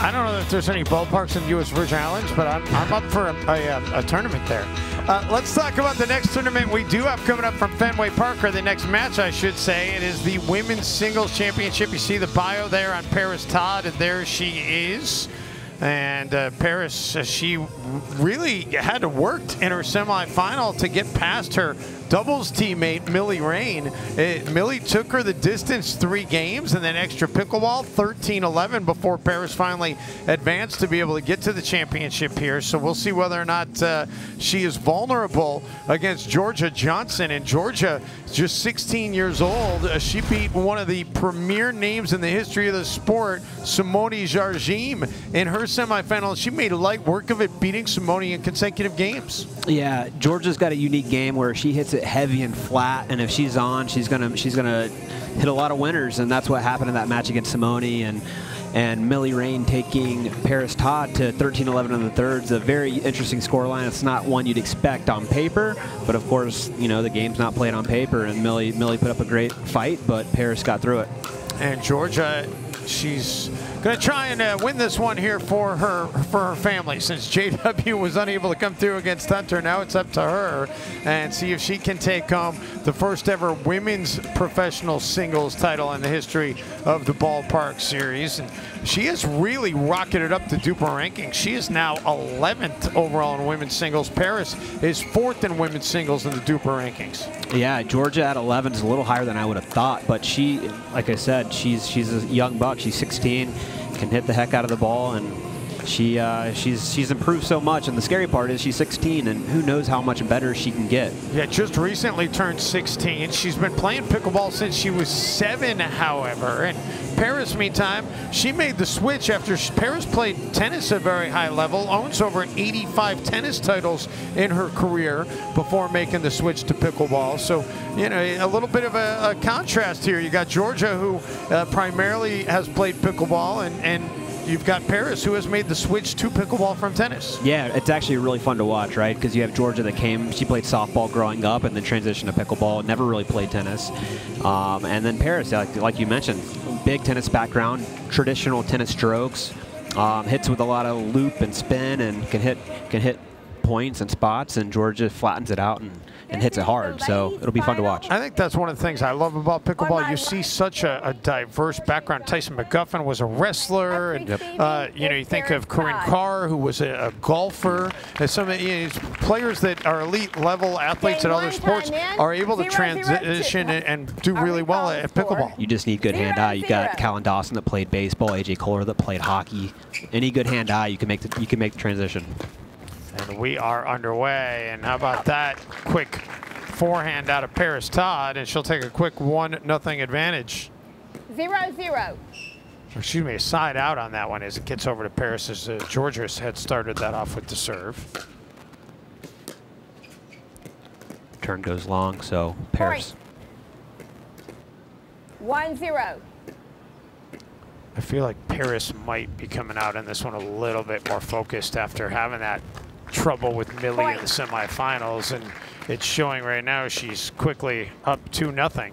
I don't know if there's any ballparks in the U.S. Virgin Islands, but I'm up for a tournament there. Let's talk about the next tournament we do have coming up from Fenway Park, or the next match, I should say. It is the Women's Singles Championship. You see the bio there on Paris Todd, and there she is. And Paris, she really had to work in her semifinal to get past her doubles teammate, Millie Rain. Millie took her the distance 3 games and then extra pickleball, 13-11, before Paris finally advanced to be able to get to the championship here. So we'll see whether or not she is vulnerable against Georgia Johnson. And Georgia, just 16 years old, she beat one of the premier names in the history of the sport, Simone Jardim, in her semifinal. She made light work of it, beating Simone in consecutive games. Yeah, Georgia's got a unique game where she hits it heavy and flat, and if she's on, she's gonna hit a lot of winners, and that's what happened in that match against Simone. And Millie Rain taking Paris Todd to 13-11 in the thirds. A very interesting scoreline. It's not one you'd expect on paper, but of course, the game's not played on paper, and Millie put up a great fight, but Paris got through it. And Georgia, she's going to try and win this one here for her family. Since JW was unable to come through against Hunter, now it's up to her and see if she can take home the first ever women's professional singles title in the history of the Ballpark Series. And she has really rocketed up the Duper rankings. She is now 11th overall in women's singles. Paris is 4th in women's singles in the Duper rankings. Yeah, Georgia at 11 is a little higher than I would have thought, but she, like I said, she's a young buck. She's 16, can hit the heck out of the ball, and she's improved so much. And the scary part is she's 16, and who knows how much better she can get. Yeah, just recently turned 16. She's been playing pickleball since she was 7, however. And Paris, meantime, she made the switch after Paris played tennis at a very high level, owns over 85 tennis titles in her career before making the switch to pickleball. So, a little bit of a contrast here. You got Georgia, who primarily has played pickleball, and you've got Paris, who has made the switch to pickleball from tennis. Yeah, it's actually really fun to watch, right? Because you have Georgia that she played softball growing up and then transitioned to pickleball, never really played tennis. And then Paris, like you mentioned, big tennis background, traditional tennis strokes, hits with a lot of loop and spin, and can hit points and spots, and Georgia flattens it out and hits it hard, so it'll be fun to watch. I think that's one of the things I love about pickleball. You see such a diverse background. Tyson McGuffin was a wrestler, and you think of Corinne Carr, who was a golfer. And some players that are elite level athletes at other sports are able to transition and do really well at pickleball. You just need good hand-eye. You got Callan Dawson that played baseball, AJ Kohler that played hockey. Any good hand-eye, you can make the transition. And we are underway, and how about that quick forehand out of Paris Todd, and she'll take a quick 1-0 advantage. 0-0. Excuse me, a side out on that one as it gets over to Paris, as Georgia had started that off with the serve. return goes long, so Paris. 1-0. I feel like Paris might be coming out in this one a little bit more focused after having that trouble with Millie in the semifinals, and it's showing right now she's quickly up 2-0.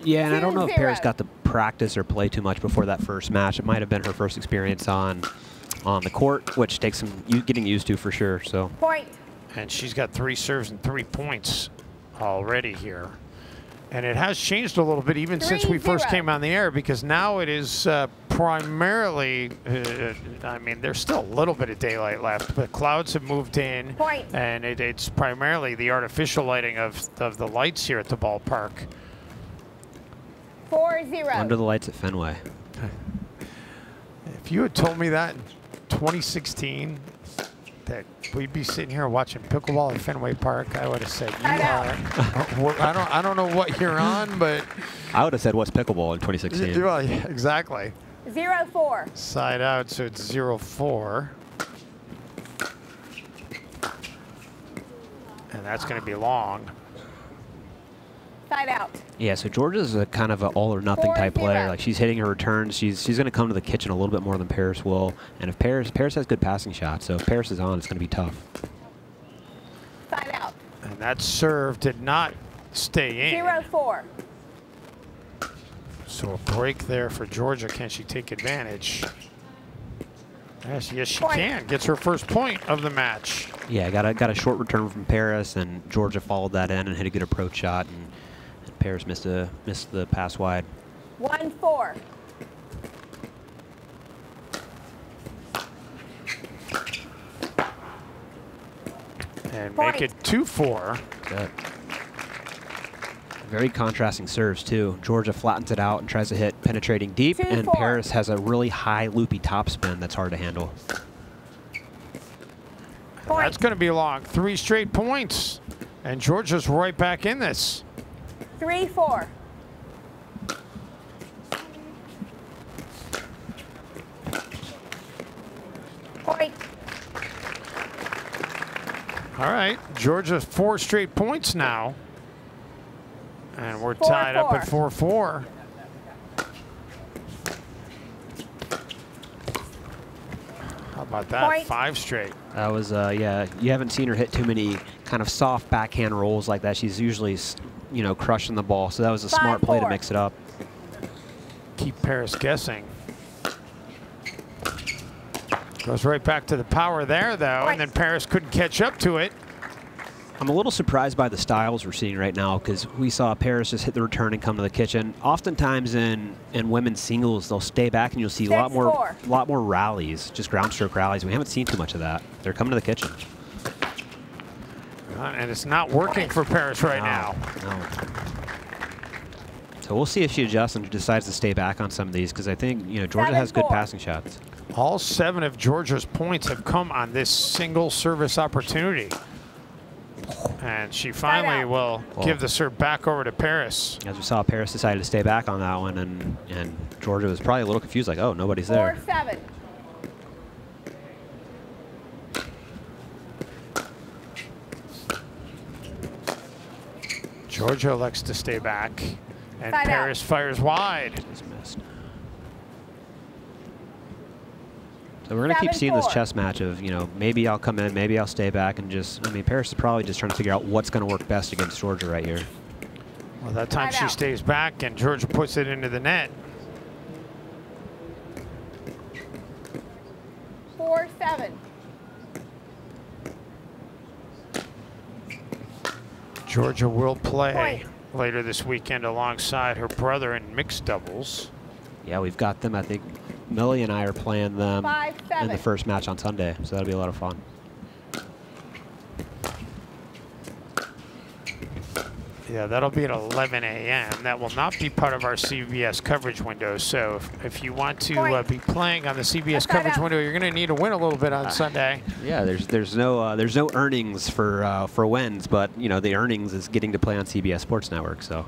Yeah, and I don't know if Paris got to practice or play too much before that first match. It might have been her first experience on the court, which takes some getting used to for sure. So. And she's got 3 serves and 3 points already here. And it has changed a little bit even since we first came on the air, because now it is primarily, I mean, there's still a little bit of daylight left, but clouds have moved in, and it's primarily the artificial lighting of the lights here at the ballpark. 4-0. Under the lights at Fenway. If you had told me that in 2016, that we'd be sitting here watching pickleball at Fenway Park, I would have said, you are, I don't know what you're on, but. I would have said, what's pickleball in 2016? Well, yeah, exactly. 0-4. Side out, so it's 0-4. And that's going to be long. Side out. Yeah, so Georgia's a kind of an all or nothing type player. Like, she's hitting her returns. She's going to come to the kitchen a little bit more than Paris will. And if Paris has good passing shots, so if Paris is on, it's going to be tough. Side out. And that serve did not stay in. 0-4. So a break there for Georgia. Can she take advantage? Yes, she can. Gets her first point of the match. Yeah, got a short return from Paris, and Georgia followed that in and hit a good approach shot, and Paris missed the pass wide. 1-4. And make it 2-4. Good. Very contrasting serves too. Georgia flattens it out and tries to hit penetrating deep, and Paris has a really high loopy topspin that's hard to handle. That's going to be long. 3 straight points, and Georgia's right back in this. 3-4. Point. All right, Georgia's 4 straight points now. And we're tied up at 4-4. How about that? Point. 5 straight. That was, yeah, you haven't seen her hit too many kind of soft backhand rolls like that. She's usually, you know, crushing the ball. So that was a smart play to mix it up. Keep Paris guessing. Goes right back to the power there, though, and then Paris couldn't catch up to it. I'm a little surprised by the styles we're seeing right now, because we saw Paris just hit the return and come to the kitchen. Oftentimes in women's singles, they'll stay back and you'll see a lot more rallies, just ground stroke rallies. We haven't seen too much of that. They're coming to the kitchen. And it's not working for Paris right now. No. So we'll see if she adjusts and decides to stay back on some of these, because I think, you know, Georgia has good passing shots. All 7 of Georgia's points have come on this single service opportunity. And she finally will give the serve back over to Paris. As we saw, Paris decided to stay back on that one, and Georgia was probably a little confused, like, oh, nobody's there. 4-7. Georgia elects to stay back, and Side Paris fires wide. So we're going to keep seeing this 7-4. chess match of, you know, maybe I'll come in, maybe I'll stay back, and just, I mean, Paris is probably just trying to figure out what's going to work best against Georgia right here. Well, that time she stays back, and Georgia puts it into the net. 4-7. Georgia will play later this weekend alongside her brother in mixed doubles. Yeah, we've got them. I think Millie and I are playing them 5-7. in the first match on Sunday, so that'll be a lot of fun. Yeah, that'll be at 11 a.m. That will not be part of our CBS coverage window. So if you want to be playing on the CBS coverage window, you're going to need to win a little bit on Sunday. Yeah, there's no earnings for wins, but you know the earnings is getting to play on CBS Sports Network. So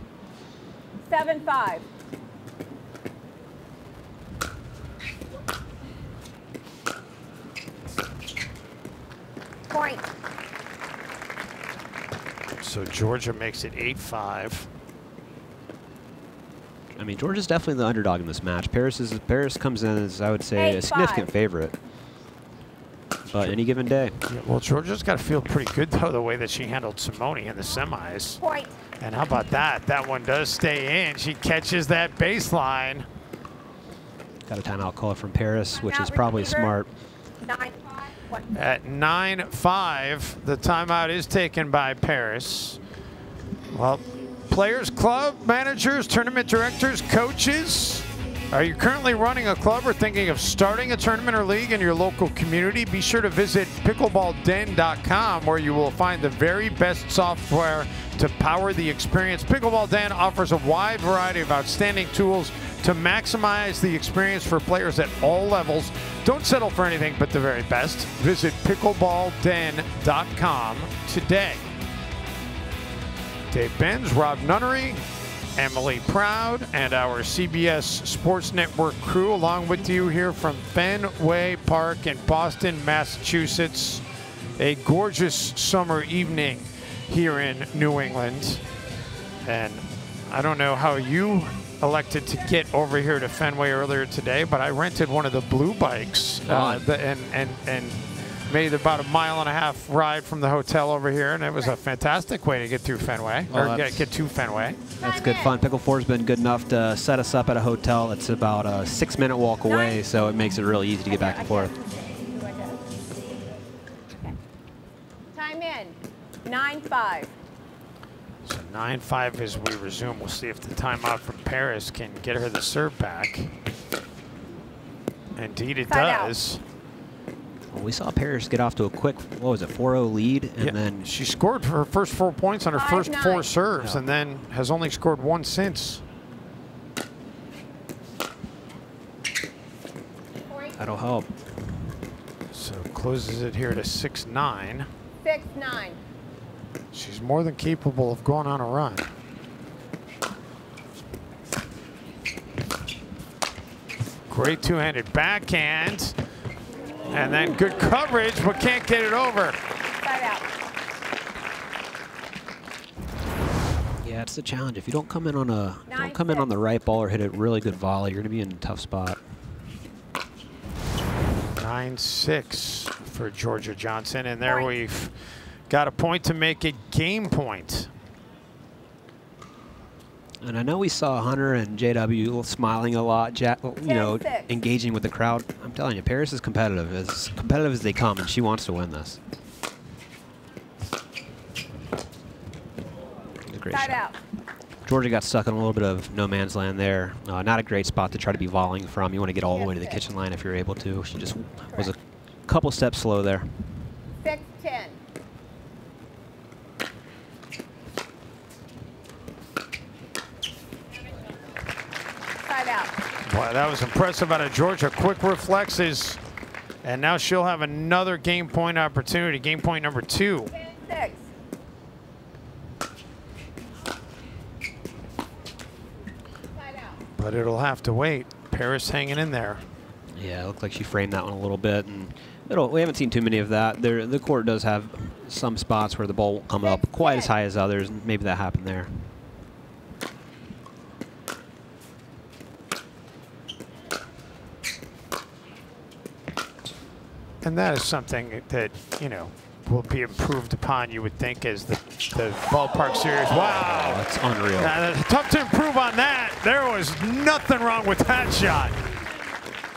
7-5. So So Georgia makes it 8-5. I mean, Georgia's definitely the underdog in this match. Paris comes in as, I would say, a significant favorite. But any given day. Yeah, well, Georgia's got to feel pretty good, though, the way that she handled Simone in the semis. Point. And how about that? That one does stay in. She catches that baseline. Got a timeout call from Paris, which is probably smart. 9-5. At 9-5, the timeout is taken by Paris. Well, players, club managers, tournament directors, coaches, are you currently running a club or thinking of starting a tournament or league in your local community? Be sure to visit pickleballden.com, where you will find the very best software to power the experience. Pickleball Den offers a wide variety of outstanding tools to maximize the experience for players at all levels. Don't settle for anything but the very best. Visit pickleballden.com today. Dave Benz, Rob Nunnery, Emily Proud, and our CBS Sports Network crew along with you here from Fenway Park in Boston, Massachusetts. A gorgeous summer evening here in New England. And I don't know how you elected to get over here to Fenway earlier today, but I rented one of the blue bikes and made about a 1.5 mile ride from the hotel over here, and it was a fantastic way to get through Fenway, or get to Fenway. That's good fun. PICKLE4 has been good enough to set us up at a hotel. It's about a 6-minute walk away, so it makes it really easy to get back and forth. Time in. 9-5. So 9-5 as we resume. We'll see if the timeout from Paris can get her the serve back. Indeed it does. Well, we saw Paris get off to a quick, what was it, 4-0 lead, and then she scored her first 4 points on her first 4 serves, and then has only scored 1 since. That'll help. So closes it here to 6-9. 6-9. She's more than capable of going on a run. Great two-handed backhand. And then good coverage, but can't get it over. Side out. Yeah, it's the challenge. If you don't come in on on the right ball or hit a really good volley, you're going to be in a tough spot. 9-6 for Georgia Johnson, and there we've got a point to make it game point. And I know we saw Hunter and JW smiling a lot, engaging with the crowd. I'm telling you, Paris is competitive as they come, and she wants to win this. A great shot. Out. Georgia got stuck in a little bit of no man's land there. Not a great spot to try to be volleying from. You want to get all the way to the kitchen line if you're able to. She just was a couple steps slow there. 6-10. Boy, that was impressive out of Georgia. Quick reflexes. And now she'll have another game point opportunity. Game point number 2. 6. But it'll have to wait. Paris hanging in there. Yeah, it looked like she framed that one a little bit. And we haven't seen too many of that. The court does have some spots where the ball won't come up quite as high as others. And maybe that happened there. And that is something that, will be improved upon, you would think, as the Ballpark series. Wow. That's unreal. Tough to improve on that. There was nothing wrong with that shot.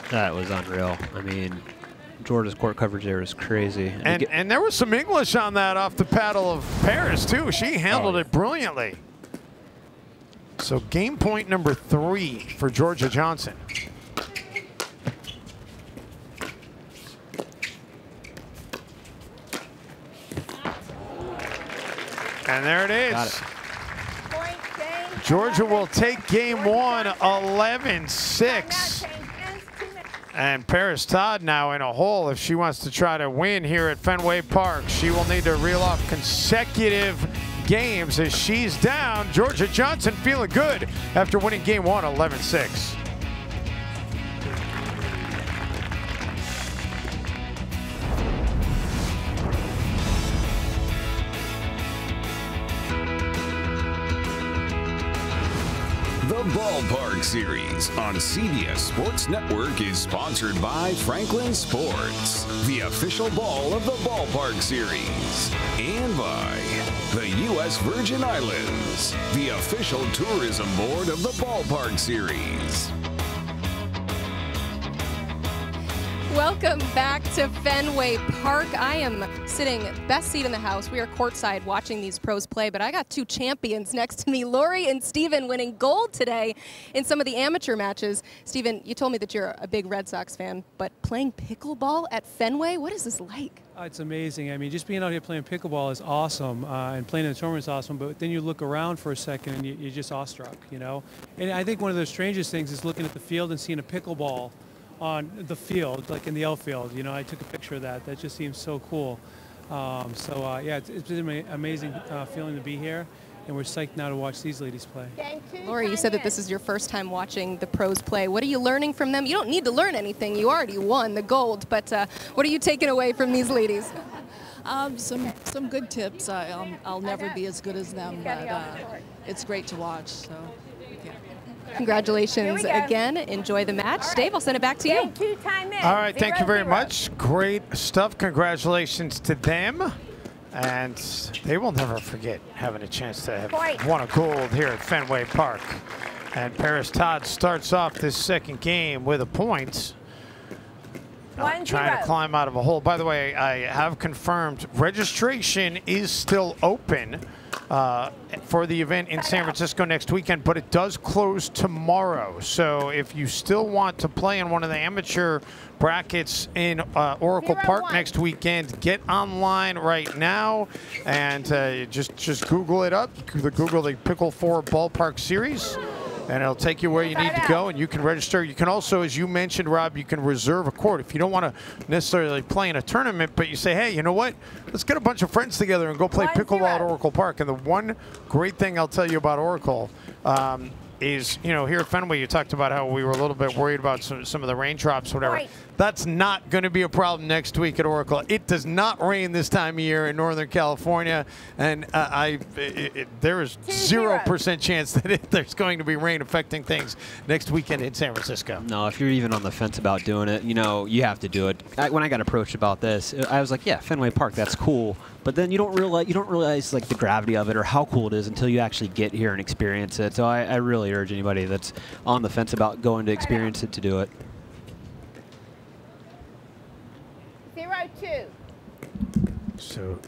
That was unreal. I mean, Georgia's court coverage there is crazy. And there was some English on that off the paddle of Paris, too. She handled it brilliantly. So game point number 3 for Georgia Johnson. And there it is. Got it. Georgia will take game 1, 11-6. And Paris Todd now in a hole if she wants to try to win here at Fenway Park. She will need to reel off consecutive games as she's down. Georgia Johnson feeling good after winning game 1, 11-6. The Ballpark Series on CBS Sports Network is sponsored by Franklin Sports, the official ball of the Ballpark Series, and by the U.S. Virgin Islands, the official tourism board of the Ballpark Series. Welcome back to Fenway Park. I am sitting best seat in the house. We are courtside watching these pros play, but I got two champions next to me, Lori and Steven, winning gold today in some of the amateur matches. Steven, you told me that you're a big Red Sox fan, but playing pickleball at Fenway, what is this like? It's amazing. I mean, just being out here playing pickleball is awesome, and playing in the tournament is awesome, but then you look around for a second and you're just awestruck, you know? And I think one of the strangest things is looking at the field and seeing a pickleball on the field, like in the outfield. You know, I took a picture of that. That just seems so cool. Yeah, it's been an amazing feeling to be here, and we're psyched now to watch these ladies play. Lori, you said that this is your first time watching the pros play. What are you learning from them? You don't need to learn anything. You already won the gold, but what are you taking away from these ladies? Some good tips. I'll never be as good as them, but it's great to watch. So. Congratulations again. Enjoy the match. Right. Dave, I'll send it back to you. All right, thank you very much. Great stuff. Congratulations to them. And they will never forget having a chance to have won a gold here at Fenway Park. And Paris Todd starts off this second game with a point. Trying to climb out of a hole. By the way, I have confirmed registration is still open for the event in San Francisco next weekend, but it does close tomorrow. So if you still want to play in one of the amateur brackets in Oracle Park next weekend, get online right now and just Google it up. Google the PICKLE4 Ballpark Series, and it'll take you where you need to go, and you can register. You can also, as you mentioned, Rob, you can reserve a court. If you don't want to necessarily play in a tournament, but you say, hey, you know what? Let's get a bunch of friends together and go play pickleball at Oracle Park. And the one great thing I'll tell you about Oracle is, you know, here at Fenway, you talked about how we were a little bit worried about some of the raindrops, whatever. That's not going to be a problem next week at Oracle. It does not rain this time of year in Northern California, and there is 0% chance that there's going to be rain affecting things next weekend in San Francisco. No, if you're even on the fence about doing it, you know, you have to do it. When I got approached about this, I was like, yeah, Fenway Park, that's cool. But then you don't realize like the gravity of it or how cool it is until you actually get here and experience it. So I really urge anybody that's on the fence about going to experience it to do it. 0-2. So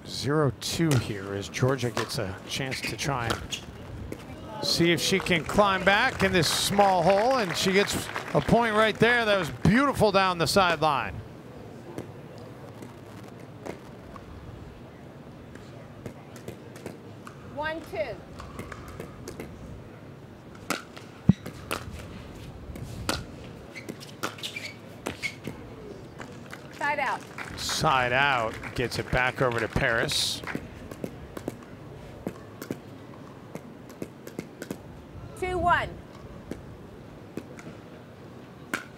0-2 here as Georgia gets a chance to try and see if she can climb back in this small hole, and she gets a point right there. That was beautiful down the sideline. Side out. Side out, gets it back over to Paris. 2-1.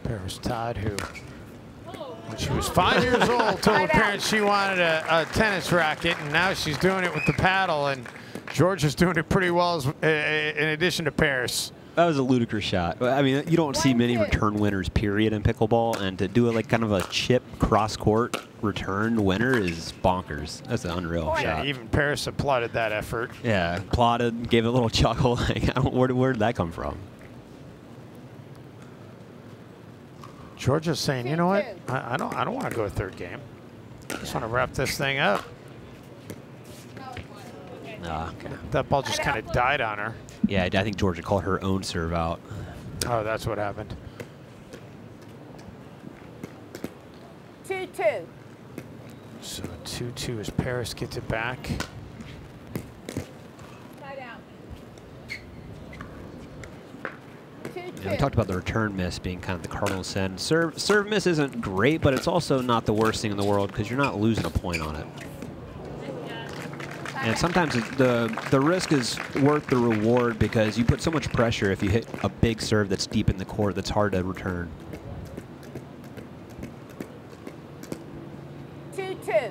Paris Todd, who, when she was 5 years old, told her parents she wanted a tennis racket, and now she's doing it with the paddle, and Georgia's doing it pretty well in addition to Paris. That was a ludicrous shot. I mean, you don't see many return winners, period, in pickleball, and to do it like kind of a chip cross-court return winner is bonkers. That's an unreal shot. Yeah, even Paris applauded that effort. Yeah, applauded, gave it a little chuckle. Like, where did that come from? Georgia's saying, you know what? I don't want to go a third game. I just want to wrap this thing up. That ball just kind of died on her. Yeah, I think Georgia called her own serve out. Oh, that's what happened. 2-2. So 2-2 as Paris gets it back. Side out. 2-2. Yeah, we talked about the return miss being kind of the cardinal sin. Serve miss isn't great, but it's also not the worst thing in the world because you're not losing a point on it. And sometimes the risk is worth the reward because you put so much pressure if you hit a big serve that's deep in the court that's hard to return. 2-2.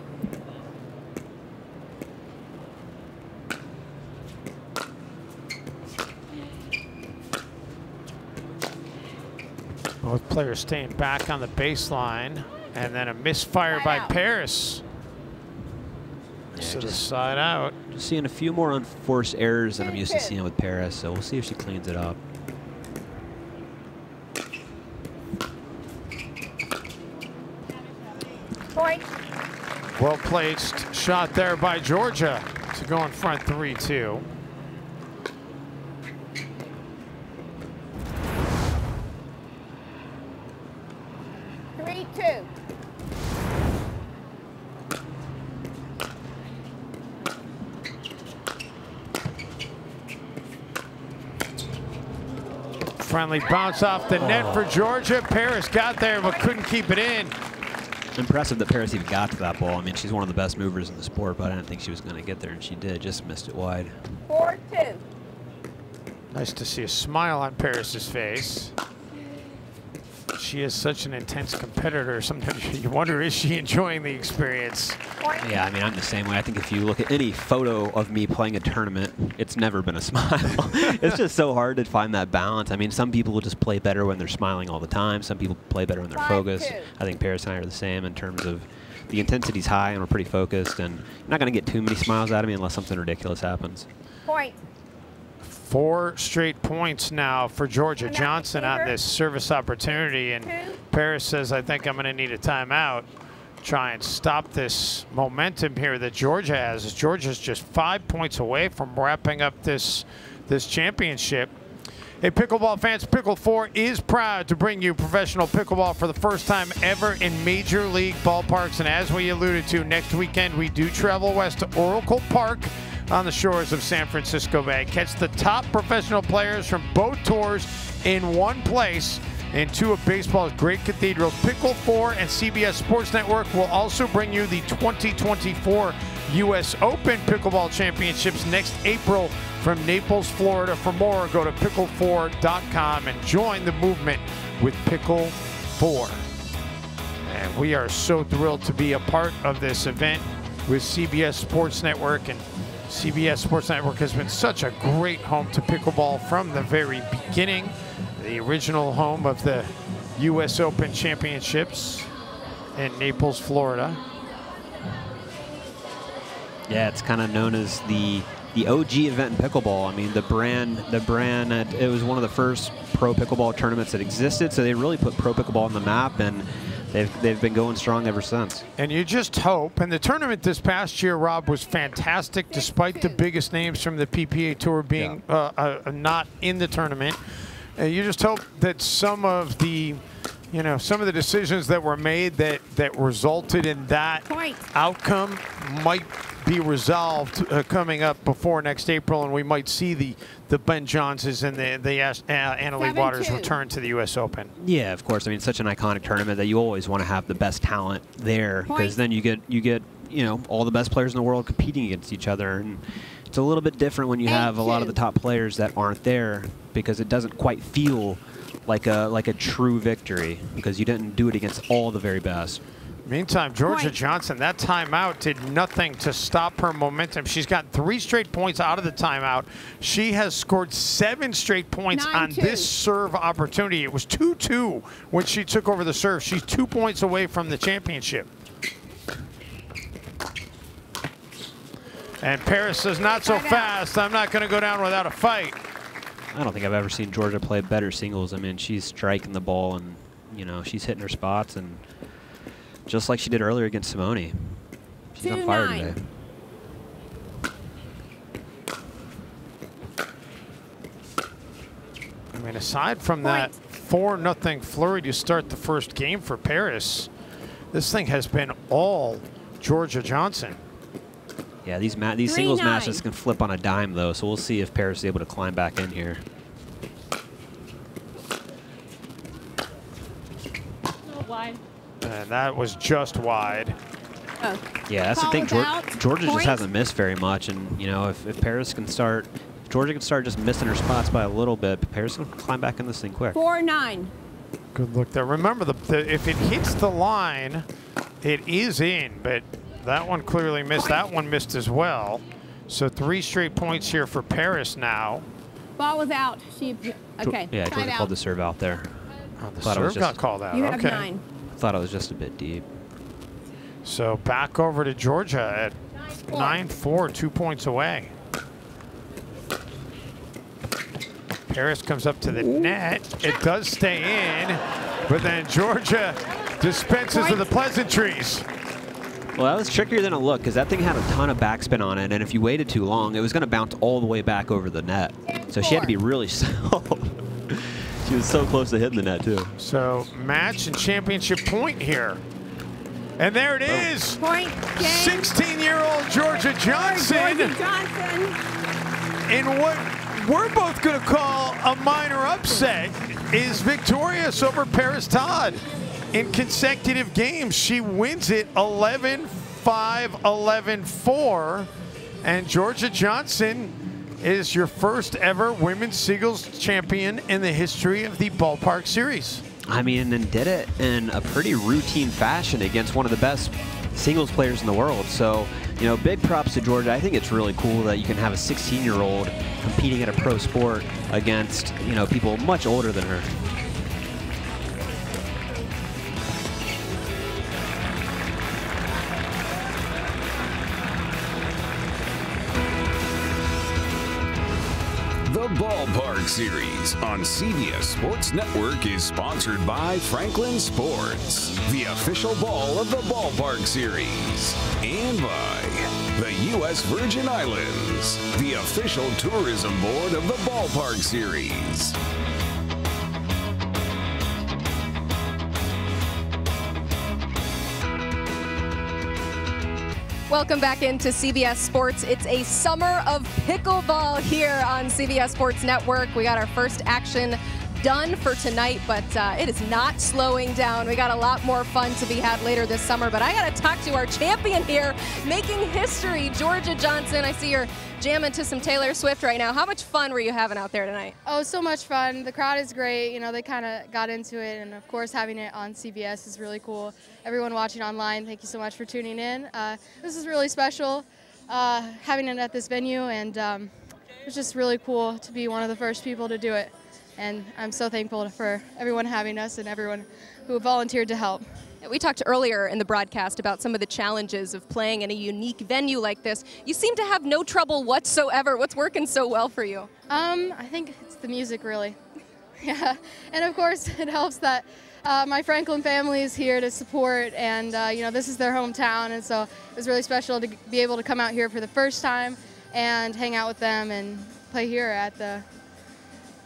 Both players staying back on the baseline, and then a misfire by Paris. To the side out. Just seeing a few more unforced errors than I'm used to seeing with Paris, so we'll see if she cleans it up. Point. Well placed shot there by Georgia to go in front 3-2. Friendly bounce off the net for Georgia. Paris got there but couldn't keep it in. Impressive that Paris even got to that ball. I mean, she's one of the best movers in the sport, but I didn't think she was going to get there, and she did. Just missed it wide. 4-2. Nice to see a smile on Paris's face. She is such an intense competitor. Sometimes you wonder, is she enjoying the experience? Yeah, I mean, I'm the same way. I think if you look at any photo of me playing a tournament, it's never been a smile. It's just so hard to find that balance. I mean, some people will just play better when they're smiling all the time. Some people play better when they're focused. I think Paris and I are the same in terms of the intensity's high and we're pretty focused. And you're not going to get too many smiles out of me unless something ridiculous happens. Point. 4 straight points now for Georgia Johnson on this service opportunity. And Paris says, I think I'm going to need a timeout. Try and stop this momentum here that Georgia has. Georgia's just 5 points away from wrapping up this championship. Hey, pickleball fans, PICKLE4 is proud to bring you professional pickleball for the first time ever in Major League ballparks. And as we alluded to, next weekend we do travel west to Oracle Park on the shores of San Francisco Bay. Catch the top professional players from both tours in one place in 2 of baseball's great cathedrals. PICKLE4 and CBS Sports Network will also bring you the 2024 U.S. Open Pickleball Championships next April from Naples, Florida. For more, go to PICKLE4.com and join the movement with PICKLE4. And we are so thrilled to be a part of this event with CBS Sports Network. And CBS Sports Network has been such a great home to pickleball from the very beginning. The original home of the U.S. Open Championships in Naples, Florida. Yeah, it's kind of known as the OG event in pickleball. I mean, the brand, it was one of the first pro pickleball tournaments that existed, so they really put pro pickleball on the map, and they've been going strong ever since. And you just hope, and the tournament this past year, Rob, was fantastic, despite the biggest names from the PPA Tour being not in the tournament. You just hope that some of the decisions that were made that resulted in that outcome might be resolved coming up before next April, and we might see the Ben Johnses and the Annalee Waters return to the U.S. Open. Yeah, of course. I mean, it's such an iconic tournament that you always want to have the best talent there, because then you get all the best players in the world competing against each other. And it's a little bit different when you have a lot of the top players that aren't there, because it doesn't quite feel like a true victory, because you didn't do it against all the very best. Meantime, Georgia Johnson, that timeout did nothing to stop her momentum. She's got 3 straight points out of the timeout. She has scored 7 straight points on this serve opportunity. It was 2-2 when she took over the serve. She's 2 points away from the championship. And Paris says, not so fast. I'm not going to go down without a fight. I don't think I've ever seen Georgia play better singles. I mean, she's striking the ball, and she's hitting her spots, and just like she did earlier against Simone. She's on fire today. I mean, aside from that 4-0 flurry to start the first game for Paris, this thing has been all Georgia Johnson. Yeah, these singles matches can flip on a dime, though, so we'll see if Paris is able to climb back in here. Wide. And that was just wide. Yeah, that's the thing. Georgia just hasn't missed very much, and if Paris can start, if Georgia can start just missing her spots by a little bit, Paris can climb back in this thing quick. 4-9. Good look there. Remember, if it hits the line, it is in, but that one clearly missed. That one missed as well. So 3 straight points here for Paris now. Ball was out. Okay. Yeah, Georgia called the serve out there. Oh, the serve got called out. You have okay. 9. I thought it was just a bit deep. So back over to Georgia at 9-4, 2 points away. Paris comes up to the net. It does stay in, but then Georgia dispenses of the pleasantries. Well, that was trickier than it looked because that thing had a ton of backspin on it, and if you waited too long, it was going to bounce all the way back over the net. So she had to be really slow. She was so close to hitting the net, too. So match and championship point here. And there it is. Point game. 16-year-old Georgia Johnson. Georgia Johnson. In what we're both going to call a minor upset, is victorious over Paris Todd in consecutive games. She wins it 11-5, 11-4, and Georgia Johnson is your first ever women's singles champion in the history of the Ballpark Series. I mean, and did it in a pretty routine fashion against one of the best singles players in the world. So, you know, big props to Georgia. I think it's really cool that you can have a 16-year-old competing at a pro sport against, you know, people much older than her. The Ballpark Series on CBS Sports Network is sponsored by Franklin Sports, the official ball of the Ballpark Series, and by the U.S. Virgin Islands, the official tourism board of the Ballpark Series. Welcome back into CBS Sports. It's a summer of pickleball here on CBS Sports Network. We got our first action done for tonight, but it is not slowing down. We got a lot more fun to be had later this summer, but I got to talk to our champion here, making history, Georgia Johnson. I see you're jamming to some Taylor Swift right now. How much fun were you having out there tonight? Oh, so much fun. The crowd is great. You know, they kind of got into it, and of course having it on CBS is really cool. Everyone watching online, thank you so much for tuning in. This is really special, having it at this venue, and it's just really cool to be one of the first people to do it. And I'm so thankful for everyone having us and everyone who volunteered to help. We talked earlier in the broadcast about some of the challenges of playing in a unique venue like this. You seem to have no trouble whatsoever. What's working so well for you? I think it's the music, really. Yeah, and of course it helps that my Franklin family is here to support, and you know, this is their hometown, and so it was really special to be able to come out here for the first time and hang out with them and play here at the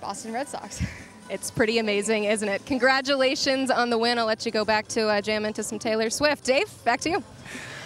Boston Red Sox. It's pretty amazing, isn't it? Congratulations on the win. I'll let you go back to jam into some Taylor Swift. Dave, back to you.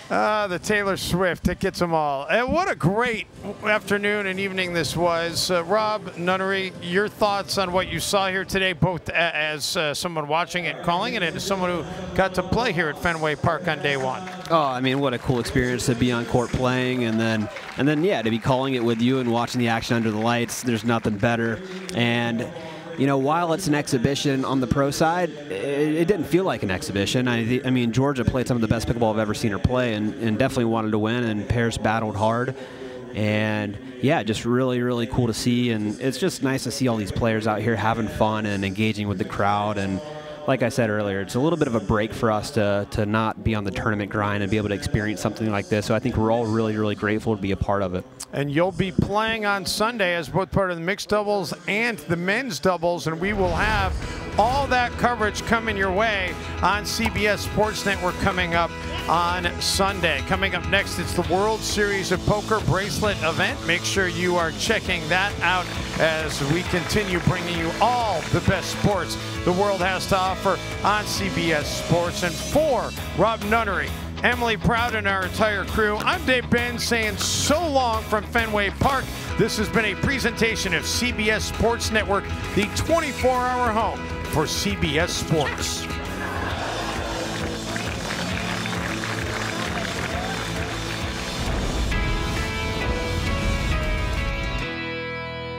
The Taylor Swift, it gets them all. And what a great afternoon and evening this was. Rob Nunnery, your thoughts on what you saw here today, both as someone watching it and calling it, and as someone who got to play here at Fenway Park on day one. Oh, I mean, what a cool experience to be on court playing, and then yeah, to be calling it with you and watching the action under the lights. There's nothing better. And you know, while it's an exhibition on the pro side, it didn't feel like an exhibition. I mean, Georgia played some of the best pickleball I've ever seen her play, and definitely wanted to win, and Paris battled hard. And yeah, just really, really cool to see, and it's just nice to see all these players out here having fun and engaging with the crowd. And like I said earlier, it's a little bit of a break for us to not be on the tournament grind and be able to experience something like this. So I think we're all really, really grateful to be a part of it. And you'll be playing on Sunday as both part of the mixed doubles and the men's doubles, and we will have all that coverage coming your way on CBS Sports Network coming up on Sunday. Coming up next, it's the World Series of Poker bracelet event. Make sure you are checking that out as we continue bringing you all the best sports the world has to offer on CBS Sports. And for Rob Nunnery, Emily Proud, and our entire crew, I'm Dave Ben saying so long from Fenway Park. This has been a presentation of CBS Sports Network, the 24-hour home for CBS Sports.